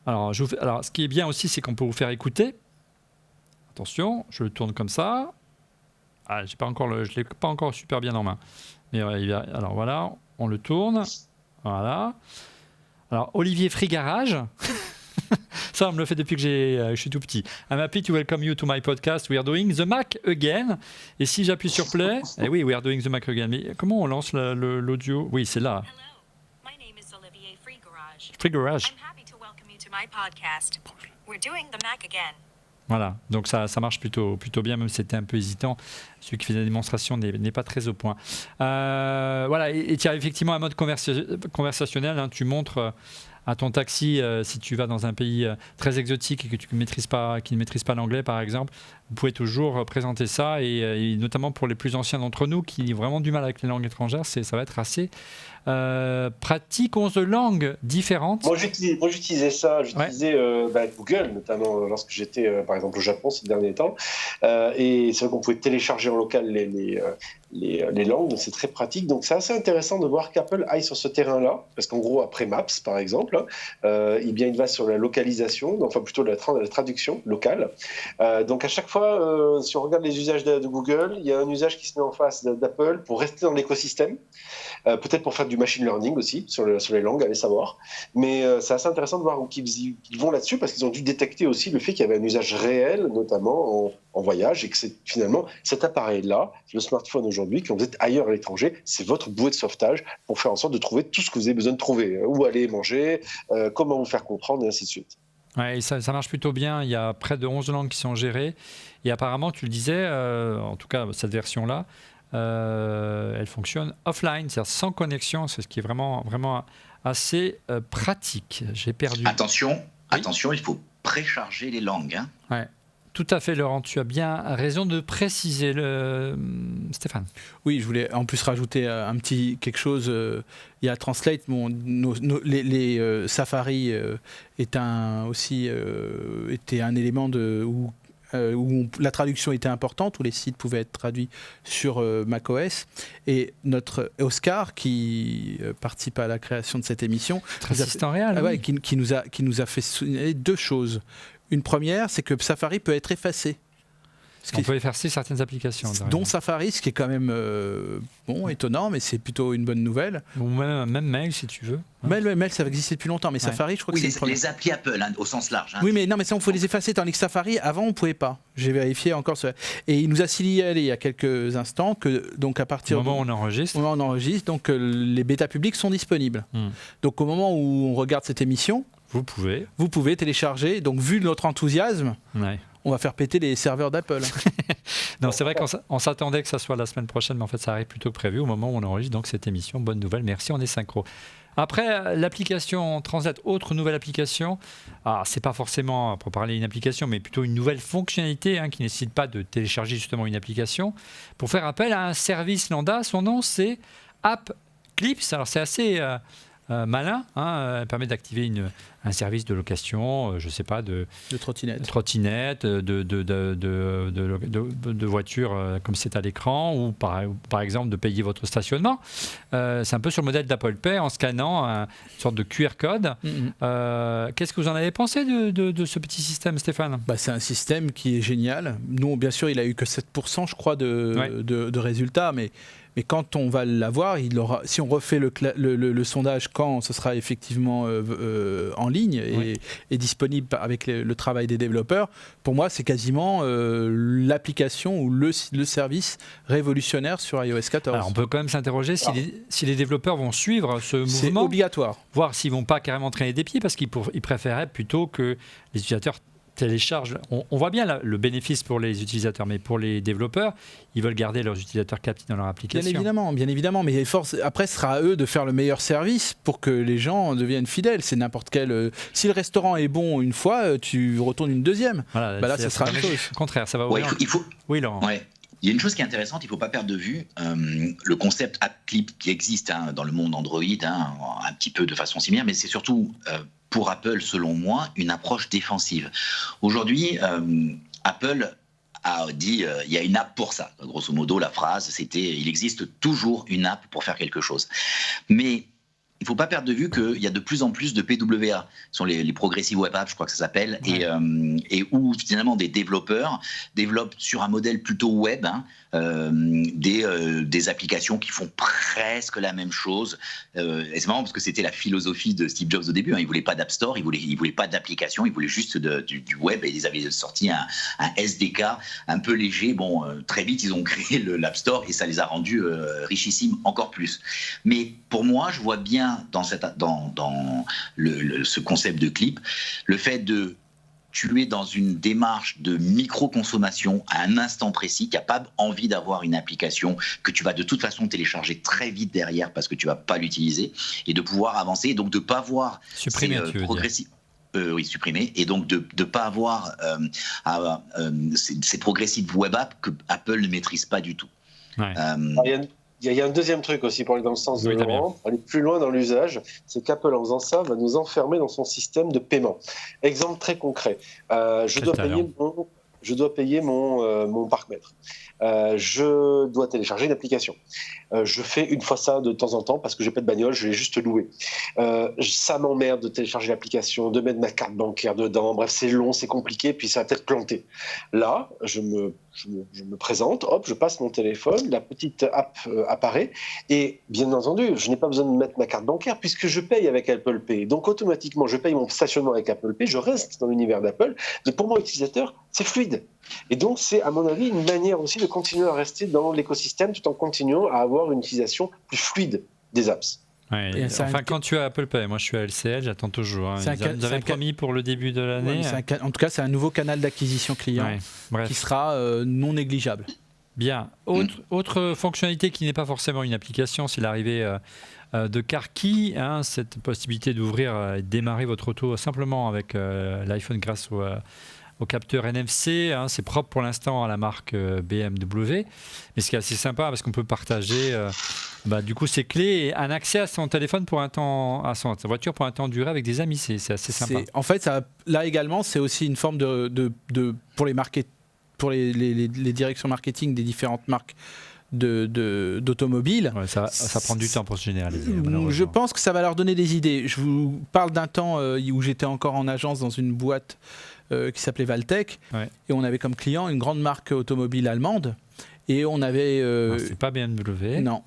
Alors, ce qui est bien aussi, c'est qu'on peut vous faire écouter. Attention, je le tourne comme ça. Je ne l'ai pas encore super bien en main. Mais alors voilà, on le tourne. Voilà. Alors, Olivier Frigarage. Ça, on me le fait depuis que je suis tout petit. I'm happy to welcome you to my podcast. We are doing the Mac again. Et si j'appuie sur play, oui, we are doing the Mac again. Mais comment on lance l'audio? Oui, c'est là. Hello, my name is Olivier Frigarage. Frigarage. I'm happy to welcome you to my podcast. We're doing the Mac again. Voilà, donc ça marche plutôt bien, même si c'était un peu hésitant. Celui qui fait la démonstration n'est pas très au point. Voilà, et tu as effectivement un mode conversationnel. Hein, tu montres à ton taxi, si tu vas dans un pays très exotique et que qui ne maîtrise pas l'anglais, par exemple, vous pouvez toujours présenter ça, et notamment pour les plus anciens d'entre nous qui ont vraiment du mal avec les langues étrangères, ça va être assez pratique 11 langues différentes. Moi, j'utilisais ça. J'utilisais Google, notamment lorsque j'étais, par exemple, au Japon ces derniers temps. Et c'est vrai qu'on pouvait télécharger en local les langues, donc c'est très pratique. Donc, c'est assez intéressant de voir qu'Apple aille sur ce terrain-là, parce qu'en gros, après Maps, par exemple, il va sur la localisation, enfin plutôt la traduction locale. Donc, à chaque fois, si on regarde les usages de Google, il y a un usage qui se met en face d'Apple pour rester dans l'écosystème. Peut-être pour faire du machine learning aussi sur les langues, allez savoir. Mais c'est assez intéressant de voir où ils vont là-dessus, parce qu'ils ont dû détecter aussi le fait qu'il y avait un usage réel, notamment en voyage, et que c'est finalement cet appareil-là, le smartphone aujourd'hui, quand vous êtes ailleurs à l'étranger, c'est votre bouée de sauvetage pour faire en sorte de trouver tout ce que vous avez besoin de trouver. Où aller manger, comment vous faire comprendre, et ainsi de suite. Ouais, et ça marche plutôt bien. Il y a près de 11 langues qui sont gérées. Et apparemment, tu le disais, en tout cas, cette version-là, elle fonctionne offline, c'est-à-dire sans connexion, c'est ce qui est vraiment, vraiment assez pratique. J'ai perdu. Attention, il faut précharger les langues. Hein. Ouais. Tout à fait, Laurent, tu as bien raison de préciser, Stéphane. Oui, je voulais en plus rajouter un petit quelque chose. Il y a Translate, les Safari était un élément où la traduction était importante, où les sites pouvaient être traduits sur macOS. Et notre Oscar, qui participe à la création de cette émission, assistant réel, oui. qui nous a fait souligner deux choses. Une première, c'est que Safari peut être effacé. On peut effacer certaines applications. Dont Safari, ce qui est quand même étonnant, mais c'est plutôt une bonne nouvelle. Ou même Mail, si tu veux. Mail, ça existait depuis longtemps, mais Safari, je crois que c'est les applis Apple, au sens large. Hein. Oui, mais non, mais ça, on faut les effacer, tandis que Safari, avant, on ne pouvait pas. J'ai vérifié encore ça. Et il nous a signalé il y a quelques instants que, donc, à partir du moment où on enregistre, donc, les bêtas publics sont disponibles. Donc, au moment où on regarde cette émission, vous pouvez télécharger. Donc, vu notre enthousiasme, on va faire péter les serveurs d'Apple. Non, c'est vrai qu'on s'attendait que ça soit la semaine prochaine, mais en fait, ça arrive plutôt que prévu au moment où on enregistre donc cette émission. Bonne nouvelle, merci, on est synchro. Après, l'application Translate, autre nouvelle application. C'est pas forcément, pour parler d'une application, mais plutôt une nouvelle fonctionnalité qui ne nécessite pas de télécharger justement une application. Pour faire appel à un service lambda, son nom c'est App Clips. Alors, c'est assez malin, elle permet d'activer un service de location, je ne sais pas, de trottinette, de voiture comme c'est à l'écran, ou par exemple de payer votre stationnement. C'est un peu sur le modèle d'Apple Pay en scannant une sorte de QR code. Qu'est-ce que vous en avez pensé de ce petit système, Stéphane ? C'est un système qui est génial. Nous, bien sûr, il n'a eu que 7%, je crois, de résultats, mais quand on va l'avoir, si on refait le sondage quand ce sera effectivement en ligne et disponible avec le travail des développeurs, pour moi c'est quasiment l'application ou le service révolutionnaire sur iOS 14. Alors on peut quand même s'interroger si les développeurs vont suivre ce mouvement. C'est obligatoire. Voir s'ils ne vont pas carrément traîner des pieds, parce qu'ils préféraient plutôt que les utilisateurs téléchargent. On voit bien le bénéfice pour les utilisateurs, mais pour les développeurs, ils veulent garder leurs utilisateurs captifs dans leur application. Bien évidemment, mais après, ce sera à eux de faire le meilleur service pour que les gens deviennent fidèles. C'est n'importe quel. Si le restaurant est bon une fois, tu retournes une deuxième. Voilà, là, ça sera la même chose. Au contraire, ça va ouvrir. Oui, Laurent. Ouais. Il y a une chose qui est intéressante, il ne faut pas perdre de vue le concept App Clip qui existe dans le monde Android, un petit peu de façon similaire, mais c'est surtout pour Apple, selon moi, une approche défensive. Aujourd'hui, Apple a dit il y a une app pour ça. Grosso modo, la phrase, c'était il existe toujours une app pour faire quelque chose. Mais il ne faut pas perdre de vue qu'il y a de plus en plus de PWA, ce sont les Progressive Web Apps, je crois que ça s'appelle, et où finalement des développeurs développent sur un modèle plutôt web des applications qui font presque la même chose. Et c'est marrant parce que c'était la philosophie de Steve Jobs au début. Il ne voulait pas d'App Store, il voulait pas d'application, il voulait juste du web, et ils avaient sorti un SDK un peu léger. Bon, très vite, ils ont créé l'App Store et ça les a rendus richissimes encore plus. Mais pour moi, je vois bien dans ce concept de clip, le fait de tu es dans une démarche de micro-consommation à un instant précis, qui n'a pas envie d'avoir une application que tu vas de toute façon télécharger très vite derrière parce que tu ne vas pas l'utiliser, et de pouvoir avancer, donc de ne pas avoir supprimer, oui, supprimer, et donc de ne pas avoir ces progressive web apps que Apple ne maîtrise pas du tout. Ouais. Il y a un deuxième truc aussi pour aller dans le sens de Oui, Damien. Laurent, pour aller plus loin dans l'usage, c'est qu'Apple, en faisant ça, va nous enfermer dans son système de paiement. Exemple très concret, je dois payer mon parc-mètre. Je dois télécharger une application. Je fais une fois ça de temps en temps parce que j'ai pas de bagnole, je l'ai juste loué. Ça m'emmerde de télécharger l'application, de mettre ma carte bancaire dedans. Bref, c'est long, c'est compliqué, puis ça va peut-être planter. Là, je me présente, hop, je passe mon téléphone, la petite app apparaît, et bien entendu, je n'ai pas besoin de mettre ma carte bancaire puisque je paye avec Apple Pay. Donc automatiquement, je paye mon stationnement avec Apple Pay, je reste dans l'univers d'Apple, mais pour mon utilisateur, c'est fluide. Et donc, c'est, à mon avis, une manière aussi de continuer à rester dans l'écosystème tout en continuant à avoir une utilisation plus fluide des apps. Ouais, enfin, quand tu as Apple Pay, moi je suis à LCL, j'attends toujours. Hein. Ils avaient promis pour le début de l'année. Ouais, en tout cas, c'est un nouveau canal d'acquisition client qui sera non négligeable. Bien. Autre fonctionnalité qui n'est pas forcément une application, c'est l'arrivée de CarKey, hein, cette possibilité d'ouvrir et de démarrer votre auto simplement avec l'iPhone grâce au capteur NFC, hein, c'est propre pour l'instant à la marque BMW, mais ce qui est assez sympa parce qu'on peut partager du coup ses clés et un accès à son téléphone pour un temps, à sa voiture pour un temps duré avec des amis, c'est assez sympa. En fait, là également, c'est aussi une forme pour les directions marketing des différentes marques d'automobiles. Ouais, ça prend du temps pour se généraliser. Je pense que ça va leur donner des idées. Je vous parle d'un temps où j'étais encore en agence dans une boîte qui s'appelait Valtech, et on avait comme client une grande marque automobile allemande, et on avait... c'est pas BMW. Non,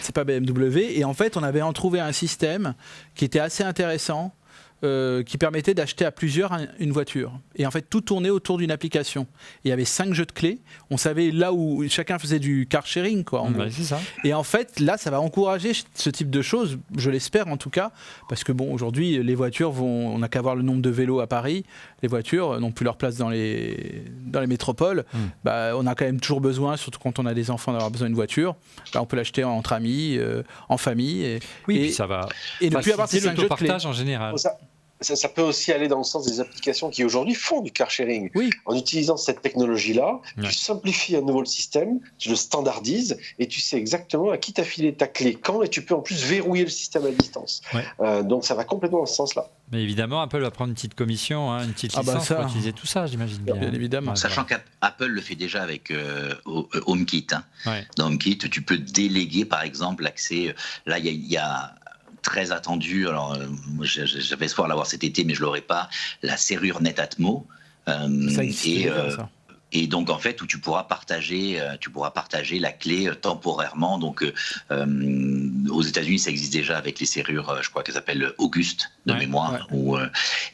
c'est pas BMW, et en fait on avait trouvé un système qui était assez intéressant, qui permettait d'acheter à plusieurs une voiture. Et en fait, tout tournait autour d'une application. Et il y avait 5 jeux de clés. On savait là où chacun faisait du car sharing, quoi. C'est ça. Et en fait, là, ça va encourager ce type de choses, je l'espère en tout cas, parce que bon, aujourd'hui, les voitures on n'a qu'à voir le nombre de vélos à Paris. Les voitures n'ont plus leur place dans les métropoles. On a quand même toujours besoin, surtout quand on a des enfants, d'avoir besoin d'une voiture. On peut l'acheter entre amis, en famille. Et puis ça va. Et ne plus avoir ces 5 jeux de clés. En général. Ça peut aussi aller dans le sens des applications qui aujourd'hui font du car sharing. Oui. En utilisant cette technologie-là, tu simplifies à nouveau le système, tu le standardises et tu sais exactement à qui t'as filé ta clé, quand, et tu peux en plus verrouiller le système à distance. Donc ça va complètement dans ce sens-là. Mais évidemment, Apple va prendre une petite commission, une petite licence pour utiliser tout ça, j'imagine bien. Bien évidemment. Sachant qu'Apple le fait déjà avec HomeKit. Hein. Dans HomeKit, tu peux déléguer par exemple l'accès. Là, il y a très attendu, alors moi j'avais espoir de l'avoir cet été, mais je ne l'aurai pas, la serrure Netatmo. Ça existe ça. Et donc en fait où tu pourras partager la clé temporairement. Donc aux États-Unis ça existe déjà avec les serrures, je crois qu'elles s'appellent Auguste de mémoire.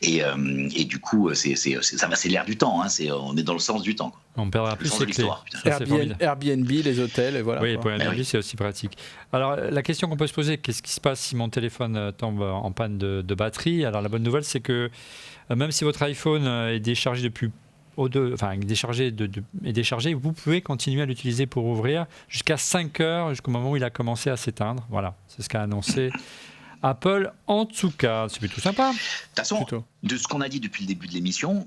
Et du coup c'est l'air du temps. Hein, on est dans le sens du temps. Quoi. On perdra plus ces clés. Airbnb, les hôtels, et voilà. Oui, pour Airbnb, c'est aussi pratique. Alors, la question qu'on peut se poser, qu'est-ce qui se passe si mon téléphone tombe en panne de batterie? Alors, la bonne nouvelle, c'est que même si votre iPhone est déchargé depuis déchargé, vous pouvez continuer à l'utiliser pour ouvrir jusqu'à 5 heures, jusqu'au moment où il a commencé à s'éteindre. Voilà, c'est ce qu'a annoncé Apple, en tout cas. C'est plutôt sympa. De toute façon, de ce qu'on a dit depuis le début de l'émission,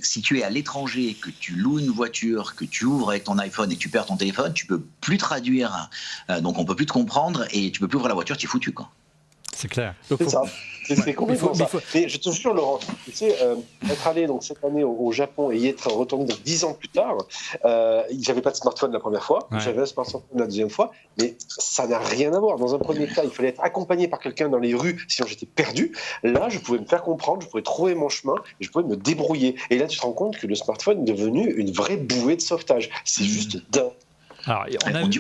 si tu es à l'étranger, que tu loues une voiture, que tu ouvres avec ton iPhone et que tu perds ton téléphone, tu peux plus traduire, donc on peut plus te comprendre et tu peux plus ouvrir la voiture, tu es foutu, quoi. C'est clair. C'est ça. C'est complètement ça. Mais je te jure, Laurent, tu sais, être allé donc, cette année au Japon et y être retourné donc, 10 ans plus tard, j'avais pas de smartphone la première fois, j'avais un smartphone la deuxième fois, mais ça n'a rien à voir. Dans un premier cas, il fallait être accompagné par quelqu'un dans les rues, sinon j'étais perdu. Là, je pouvais me faire comprendre, je pouvais trouver mon chemin, et je pouvais me débrouiller. Et là, tu te rends compte que le smartphone est devenu une vraie bouée de sauvetage. C'est juste dingue. Alors,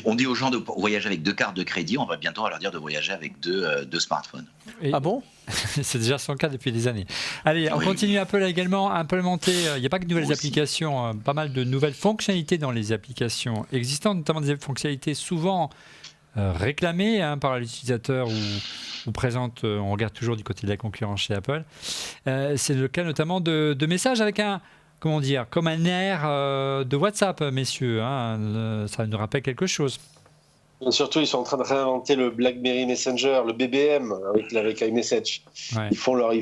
on dit aux gens de voyager avec 2 cartes de crédit, on va bientôt leur dire de voyager avec 2 smartphones. Ah bon? C'est déjà son cas depuis des années. Allez, on continue. Apple a également implémenté, il n'y a pas que de nouvelles applications, pas mal de nouvelles fonctionnalités dans les applications existantes, notamment des fonctionnalités souvent réclamées par l'utilisateur ou présentes, on regarde toujours du côté de la concurrence chez Apple. C'est le cas notamment de messages avec comme un air de WhatsApp, messieurs. Hein, ça nous rappelle quelque chose. Surtout, ils sont en train de réinventer le BlackBerry Messenger, le BBM avec iMessage. Ils font leur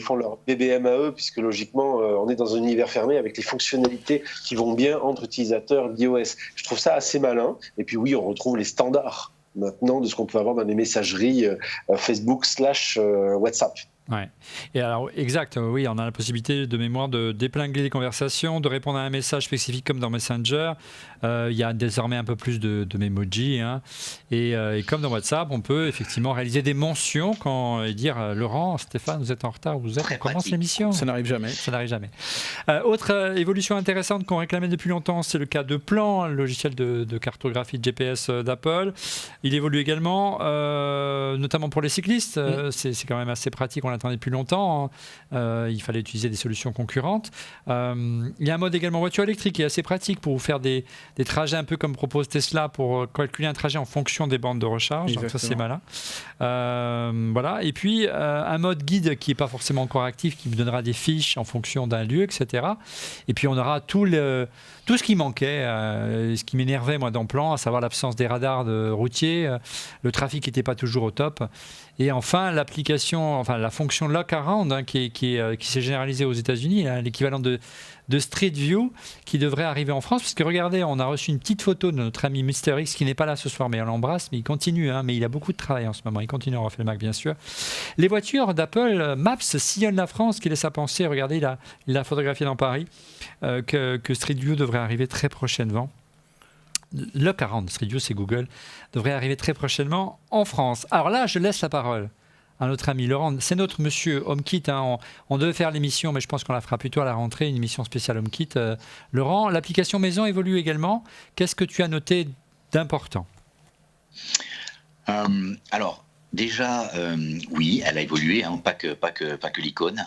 BBM à eux, puisque logiquement, on est dans un univers fermé avec les fonctionnalités qui vont bien entre utilisateurs d'iOS. Je trouve ça assez malin. Et puis oui, on retrouve les standards maintenant de ce qu'on peut avoir dans les messageries Facebook/WhatsApp. Ouais. Et alors, exact, oui, on a la possibilité de mémoire de dépingler les conversations, de répondre à un message spécifique comme dans Messenger. Il y a désormais un peu plus de Memoji. Hein. Et comme dans WhatsApp, on peut effectivement réaliser des mentions et dire Laurent, Stéphane, vous êtes en retard, on commence l'émission. Ça n'arrive jamais. Ça n'arrive jamais. Autre évolution intéressante qu'on réclamait depuis longtemps, c'est le cas de Plan, le logiciel de cartographie de GPS d'Apple. Il évolue également, notamment pour les cyclistes. C'est quand même assez pratique. On l'attendait depuis longtemps. Hein. Il fallait utiliser des solutions concurrentes. Il y a un mode également voiture électrique qui est assez pratique pour vous faire des trajets un peu comme propose Tesla pour calculer un trajet en fonction des bandes de recharge. Donc ça, c'est malin. Voilà. Et puis, un mode guide qui n'est pas forcément encore actif, qui vous donnera des fiches en fonction d'un lieu, etc. Et puis, on aura tout ce qui manquait, ce qui m'énervait, moi, dans Plan, à savoir l'absence des radars routiers, le trafic n'était pas toujours au top. Et enfin, la fonction Lock Around, hein, qui s'est généralisée aux États-Unis, hein, l'équivalent de Street View, qui devrait arriver en France. Parce que regardez, on a reçu une petite photo de notre ami Mister X, qui n'est pas là ce soir, mais on l'embrasse, mais il continue, hein, mais il a beaucoup de travail en ce moment. Il continue à refaire le Mac, bien sûr. Les voitures d'Apple Maps sillonnent la France, qui laisse à penser, regardez, il a photographié dans Paris, que Street View devrait arriver très prochainement. Le 40, Street View, c'est Google, devrait arriver très prochainement en France. Alors là, je laisse la parole à notre ami Laurent. C'est notre monsieur HomeKit. Hein. On devait faire l'émission, mais je pense qu'on la fera plutôt à la rentrée, une émission spéciale HomeKit. Laurent, l'application maison évolue également. Qu'est-ce que tu as noté d'important ? Alors, déjà, oui, elle a évolué, hein, pas que l'icône.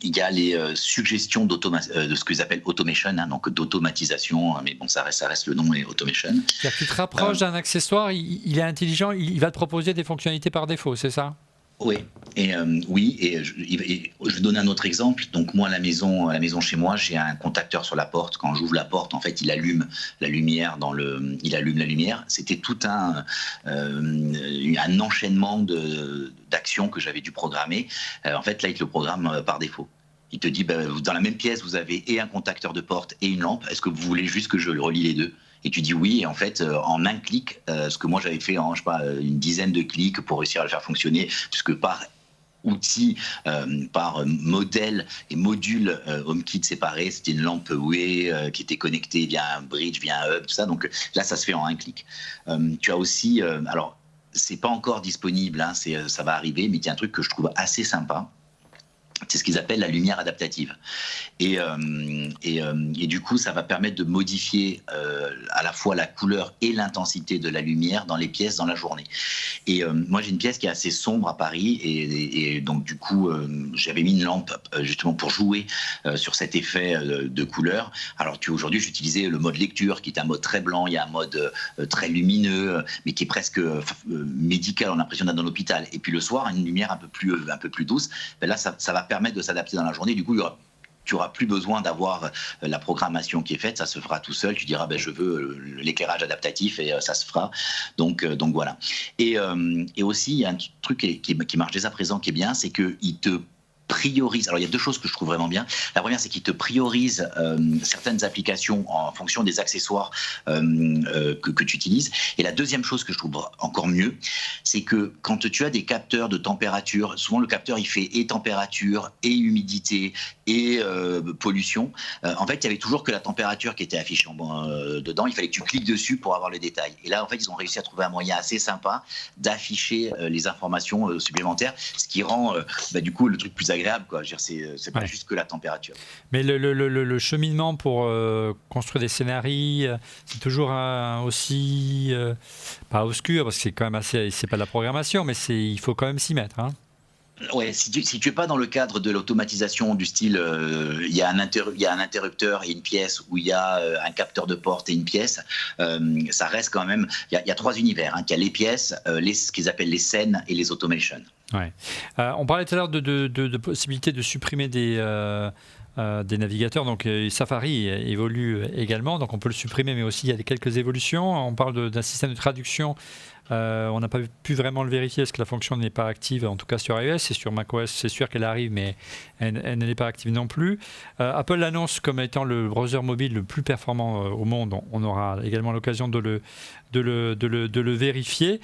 Il y a les suggestions de ce qu'ils appellent automation, hein, donc d'automatisation, mais bon, ça reste le nom, et automation. C'est-à-dire que tu te rapproches d'un accessoire, il est intelligent, il va te proposer des fonctionnalités par défaut, c'est ça ? Oui, et je vais donner un autre exemple. Donc moi, à la maison chez moi, j'ai un contacteur sur la porte. Quand j'ouvre la porte, en fait, il allume la lumière C'était tout un enchaînement d'actions que j'avais dû programmer. En fait, là, il te le programme par défaut. Il te dit, dans la même pièce, vous avez et un contacteur de porte et une lampe. Est-ce que vous voulez juste que je relie les deux ? Et tu dis oui, et en fait, en un clic, ce que moi j'avais fait en, une dizaine de clics pour réussir à le faire fonctionner, puisque par outil, par modèle et module HomeKit séparé, c'était une lampe Hue qui était connectée via un bridge, via un hub, tout ça. Donc là, ça se fait en un clic. Tu as aussi, alors, c'est pas encore disponible, hein, ça va arriver, mais il y a un truc que je trouve assez sympa. C'est ce qu'ils appellent la lumière adaptative. Et du coup, ça va permettre de modifier à la fois la couleur et l'intensité de la lumière dans les pièces dans la journée. Et moi, j'ai une pièce qui est assez sombre à Paris. Et donc, du coup, j'avais mis une lampe justement pour jouer sur cet effet de couleur. Alors, aujourd'hui, j'utilisais le mode lecture, qui est un mode très blanc. Il y a un mode très lumineux, mais qui est presque médical. On a l'impression d'être dans l'hôpital. Et puis le soir, une lumière un peu plus douce. Ben là, ça va permettre de s'adapter dans la journée. Du coup, tu n'auras plus besoin d'avoir la programmation qui est faite, ça se fera tout seul. Tu diras, je veux l'éclairage adaptatif et ça se fera. Donc voilà. Et aussi, il y a un truc qui marche dès à présent qui est bien, c'est qu'il te priorise. Alors, il y a deux choses que je trouve vraiment bien. La première, c'est qu'il te priorise certaines applications en fonction des accessoires que tu utilises. Et la deuxième chose que je trouve encore mieux, c'est que quand tu as des capteurs de température, souvent le capteur, il fait et température, et humidité, et pollution. En fait, il y avait toujours que la température qui était affichée dedans. Il fallait que tu cliques dessus pour avoir le détail. Et là, en fait, ils ont réussi à trouver un moyen assez sympa d'afficher les informations supplémentaires, ce qui rend du coup le truc plus agréable, quoi. Je veux dire, c'est pas juste que la température. Mais le cheminement pour construire des scénarios, c'est toujours aussi pas obscur, parce que c'est quand même c'est pas de la programmation, mais il faut quand même s'y mettre, hein. Ouais, si tu es pas dans le cadre de l'automatisation du style, il y a un interrupteur et une pièce, où il y a un capteur de porte et une pièce, ça reste quand même. Il y a trois univers, hein. Il y a les pièces, ce qu'ils appellent les scènes et les automations. Ouais. On parlait tout à l'heure de possibilité de supprimer des navigateurs. Donc Safari évolue également, donc on peut le supprimer, mais aussi il y a quelques évolutions. On parle d'un système de traduction On n'a pas pu vraiment le vérifier parce que la fonction n'est pas active, en tout cas sur iOS. Et sur macOS, c'est sûr qu'elle arrive, mais elle n'est pas active non plus. Apple l'annonce comme étant le browser mobile le plus performant au monde. On aura également l'occasion de le vérifier.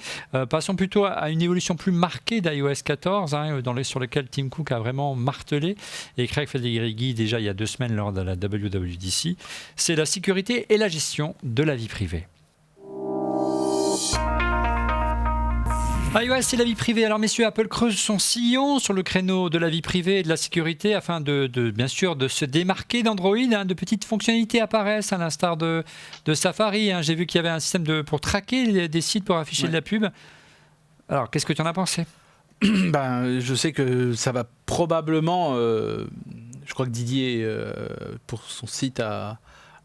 Passons plutôt à une évolution plus marquée d'iOS 14, sur lequel Tim Cook a vraiment martelé, et Craig Federighi déjà il y a 2 semaines lors de la WWDC. C'est la sécurité et la gestion de la vie privée. iOS et la vie privée. Alors messieurs, Apple creuse son sillon sur le créneau de la vie privée et de la sécurité afin bien sûr de se démarquer d'Android. De petites fonctionnalités apparaissent à l'instar de Safari. J'ai vu qu'il y avait un système pour traquer des sites pour afficher de la pub. Alors qu'est-ce que tu en as pensé ? Je sais que ça va probablement... je crois que Didier, pour son site,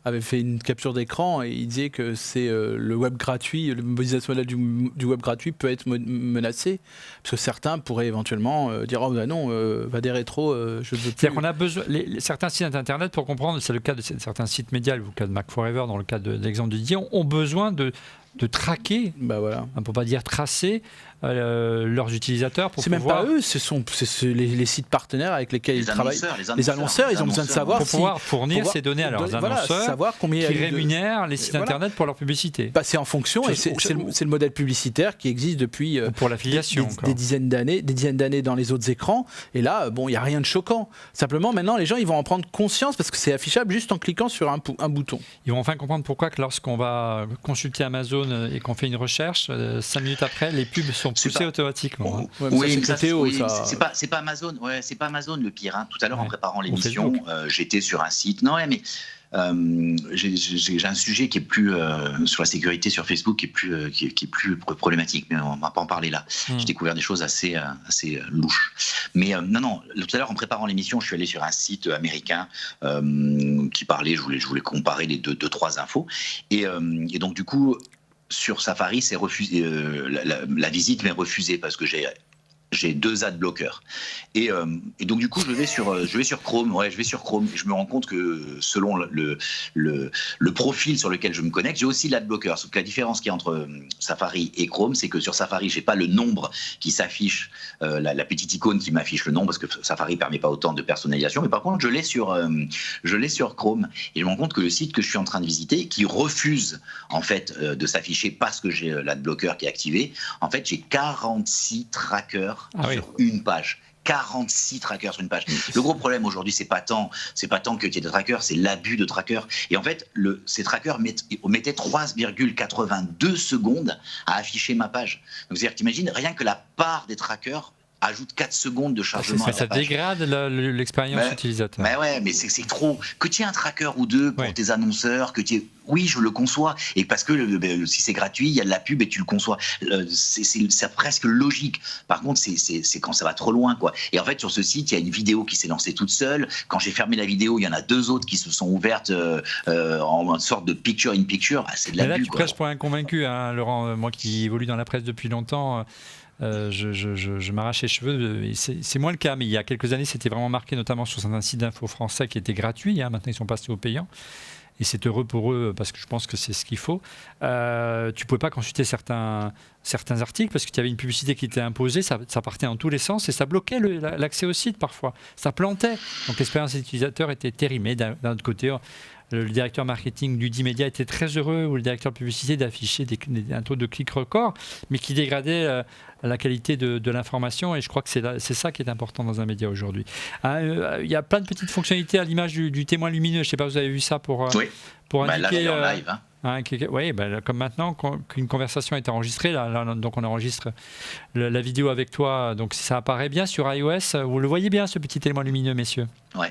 avait fait une capture d'écran et il disait que c'est le web gratuit, le business model du web gratuit peut être menacé, parce que certains pourraient éventuellement dire oh ben non, va des rétros, je veux plus. C'est-à-dire qu'on a besoin, certains sites internet, pour comprendre, c'est le cas de certains sites médias, le cas de Mac Forever, dans le cas de l'exemple de Didier, ont besoin de traquer, voilà. On ne peut pas dire tracer, leurs utilisateurs pour pouvoir... pouvoir... même pas eux, c'est les sites partenaires avec lesquels ils travaillent. Les annonceurs, ils ont besoin de savoir pour pouvoir fournir ces données à leurs annonceurs, savoir combien qui rémunèrent les sites internet pour leur publicité. C'est en fonction, et c'est le modèle publicitaire qui existe depuis pour l'affiliation, des dizaines d'années dans les autres écrans. Et là, il n'y a rien de choquant. Simplement, maintenant, les gens ils vont en prendre conscience parce que c'est affichable juste en cliquant sur un bouton. Ils vont enfin comprendre pourquoi que lorsqu'on va consulter Amazon et qu'on fait une recherche, 5 minutes après, les pubs sont poussées automatiquement. Oui, c'est pas Amazon. Ouais, c'est pas Amazon le pire. Tout à l'heure, en préparant l'émission, j'étais sur un site. Non, mais j'ai un sujet qui est plus sur la sécurité sur Facebook qui est plus problématique, mais on va pas en parler là. J'ai découvert des choses assez louches. Mais non, tout à l'heure en préparant l'émission, je suis allé sur un site américain qui parlait. Je voulais comparer les deux trois infos et donc du coup sur Safari, c'est refusé. La visite m'est refusée parce que j'ai 2 ad bloqueurs et donc du coup je vais sur Chrome. Je vais sur Chrome et je me rends compte que selon le profil sur lequel je me connecte, j'ai aussi l'ad bloqueur. Sauf que la différence qu'il y a entre Safari et Chrome, c'est que sur Safari j'ai pas le nombre qui s'affiche, la petite icône qui m'affiche le nombre, parce que Safari permet pas autant de personnalisation, mais par contre je l'ai sur Chrome et je me rends compte que le site que je suis en train de visiter, qui refuse en fait de s'afficher parce que j'ai l'ad bloqueur qui est activé, en fait j'ai 46 trackers sur une page. 46 trackers sur une page. Le gros problème aujourd'hui, c'est pas tant que qu'il y ait des trackers, c'est l'abus de trackers. Et en fait, ces trackers mettaient 3,82 secondes à afficher ma page. Donc c'est-à-dire, t'imagines, rien que la part des trackers ajoute 4 secondes de chargement. Ça dégrade l'expérience utilisateur. Mais c'est trop. Que tu aies un tracker ou deux pour tes annonceurs, oui, je le conçois. Et parce que si c'est gratuit, il y a de la pub et tu le conçois. C'est presque logique. Par contre, c'est quand ça va trop loin, quoi. Et en fait, sur ce site, il y a une vidéo qui s'est lancée toute seule. Quand j'ai fermé la vidéo, il y en a 2 autres qui se sont ouvertes en sorte de picture in picture. C'est de l'abus. Là, tu prêches pour un convaincu, Laurent. Moi qui évolue dans la presse depuis longtemps. Je m'arrache les cheveux. C'est moins le cas, mais il y a quelques années, c'était vraiment marqué, notamment sur certains sites d'info français qui étaient gratuits. Maintenant, ils sont passés au payant. Et c'est heureux pour eux parce que je pense que c'est ce qu'il faut. Tu ne pouvais pas consulter certains articles parce qu'il y avait une publicité qui était imposée, ça partait dans tous les sens et ça bloquait l'accès au site parfois. Ça plantait. Donc l'expérience utilisateur était terrible. Mais d'un autre côté, le directeur marketing du D-Media était très heureux, ou le directeur de publicité, d'afficher un taux de clic record, mais qui dégradait la qualité de l'information. Et je crois que c'est ça qui est important dans un média aujourd'hui. Il y a plein de petites fonctionnalités à l'image du témoin lumineux. Je ne sais pas, vous avez vu ça pour indiquer... Là, live, oui, comme maintenant qu'une conversation est enregistrée, donc on enregistre la vidéo avec toi, donc ça apparaît bien sur iOS. Vous le voyez bien, ce petit élément lumineux, messieurs? Oui,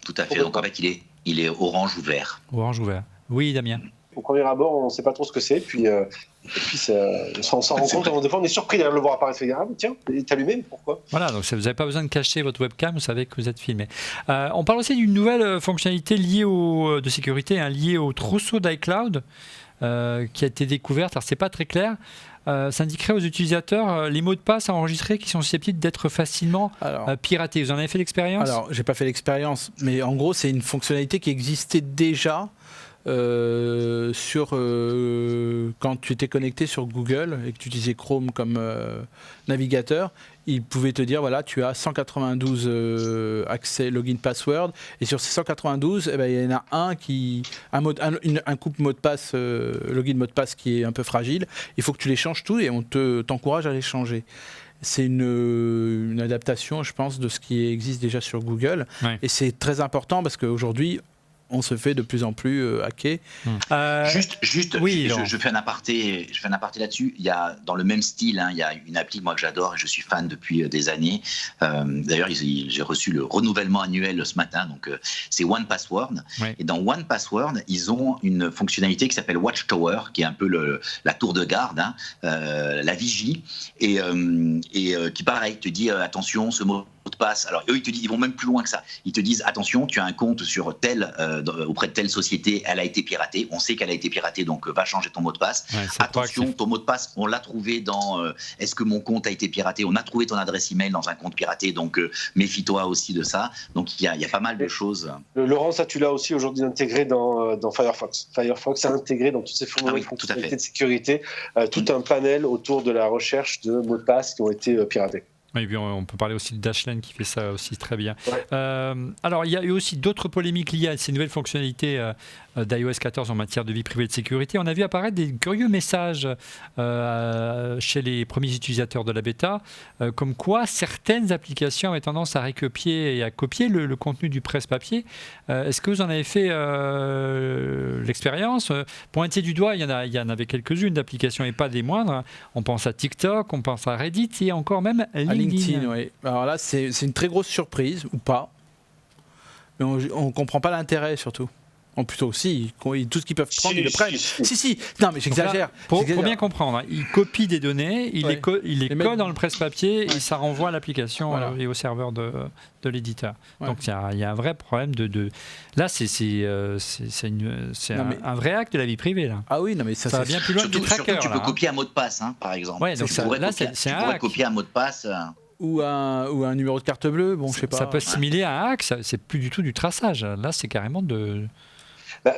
tout à fait. Donc en fait, il est orange ou vert. Orange ou vert. Oui, Damien. Au premier abord, on ne sait pas trop ce que c'est, puis on s'en rend compte. Des fois, on est surpris de le voir apparaître. Tiens, il est allumé, mais pourquoi? Voilà, donc vous n'avez pas besoin de cacher votre webcam, vous savez que vous êtes filmé. On parle aussi d'une nouvelle fonctionnalité de sécurité, liée au trousseau d'iCloud, qui a été découverte. Alors, ce n'est pas très clair. Ça indiquerait aux utilisateurs les mots de passe enregistrés qui sont susceptibles d'être facilement piratés. Vous en avez fait l'expérience? Alors, j'ai pas fait l'expérience, mais en gros, c'est une fonctionnalité qui existait déjà quand tu étais connecté sur Google et que tu utilisais Chrome comme navigateur, il pouvait te dire voilà, tu as 192 accès login password, et sur ces 192, il y en a un couple mot de passe login mot de passe qui est un peu fragile. Il faut que tu les changes tous et on t'encourage à les changer. C'est une adaptation, je pense, de ce qui existe déjà sur Google. Ouais. Et c'est très important parce qu'aujourd'hui, on se fait de plus en plus hacker. Juste, oui, je fais un aparté là-dessus. Il y a, dans le même style, il y a une appli moi que j'adore et je suis fan depuis des années. D'ailleurs, j'ai reçu le renouvellement annuel ce matin, donc c'est OnePassword. Ouais. Et dans OnePassword, ils ont une fonctionnalité qui s'appelle Watchtower, qui est un peu la tour de garde, la vigie, et qui pareil te dit attention, ce mot de passe. Alors eux, ils vont même plus loin que ça. Ils te disent attention, tu as un compte sur auprès de telle société, elle a été piratée. On sait qu'elle a été piratée, donc va changer ton mot de passe. Ouais, Attention, ton mot de passe, on l'a trouvé dans. Est-ce que mon compte a été piraté? On a trouvé ton adresse email dans un compte piraté, donc méfie-toi aussi de ça. Donc il y a pas mal de choses. Laurent, ça tu l'as aussi aujourd'hui intégré dans Firefox. Firefox a intégré dans toutes ces fonctionnalités de sécurité tout un panel autour de la recherche de mots de passe qui ont été piratés. Et puis on peut parler aussi de Dashlane qui fait ça aussi très bien. Ouais. Alors il y a eu aussi d'autres polémiques liées à ces nouvelles fonctionnalités d'iOS 14 en matière de vie privée et de sécurité. On a vu apparaître des curieux messages chez les premiers utilisateurs de la bêta, comme quoi certaines applications avaient tendance à recopier et à copier le contenu du presse-papier. Est-ce que vous en avez fait l'expérience? Pointer du doigt, il y en avait quelques-unes d'applications et pas des moindres. On pense à TikTok, on pense à Reddit et encore même LinkedIn. Oui. Alors là, c'est une très grosse surprise, ou pas. Mais on ne comprend pas l'intérêt, surtout. Plutôt, si, tout ce qu'ils peuvent prendre, ils le prennent. Si. Non, mais j'exagère. Pour bien comprendre, ils copient des données, ils les codent dans le presse-papier et ça renvoie à l'application et au serveur de l'éditeur. Ouais. Donc il y a un vrai problème de... Là, c'est un vrai acte de la vie privée. Là. Ah oui, non, mais ça va bien plus loin que les trackers. Surtout, tu peux copier un mot de passe, par exemple. Ouais, donc tu pourrais copier un mot de passe... Ou un numéro de carte bleue, je sais pas. Ça peut assimiler à un hack, c'est plus du tout du traçage. Là, c'est carrément de...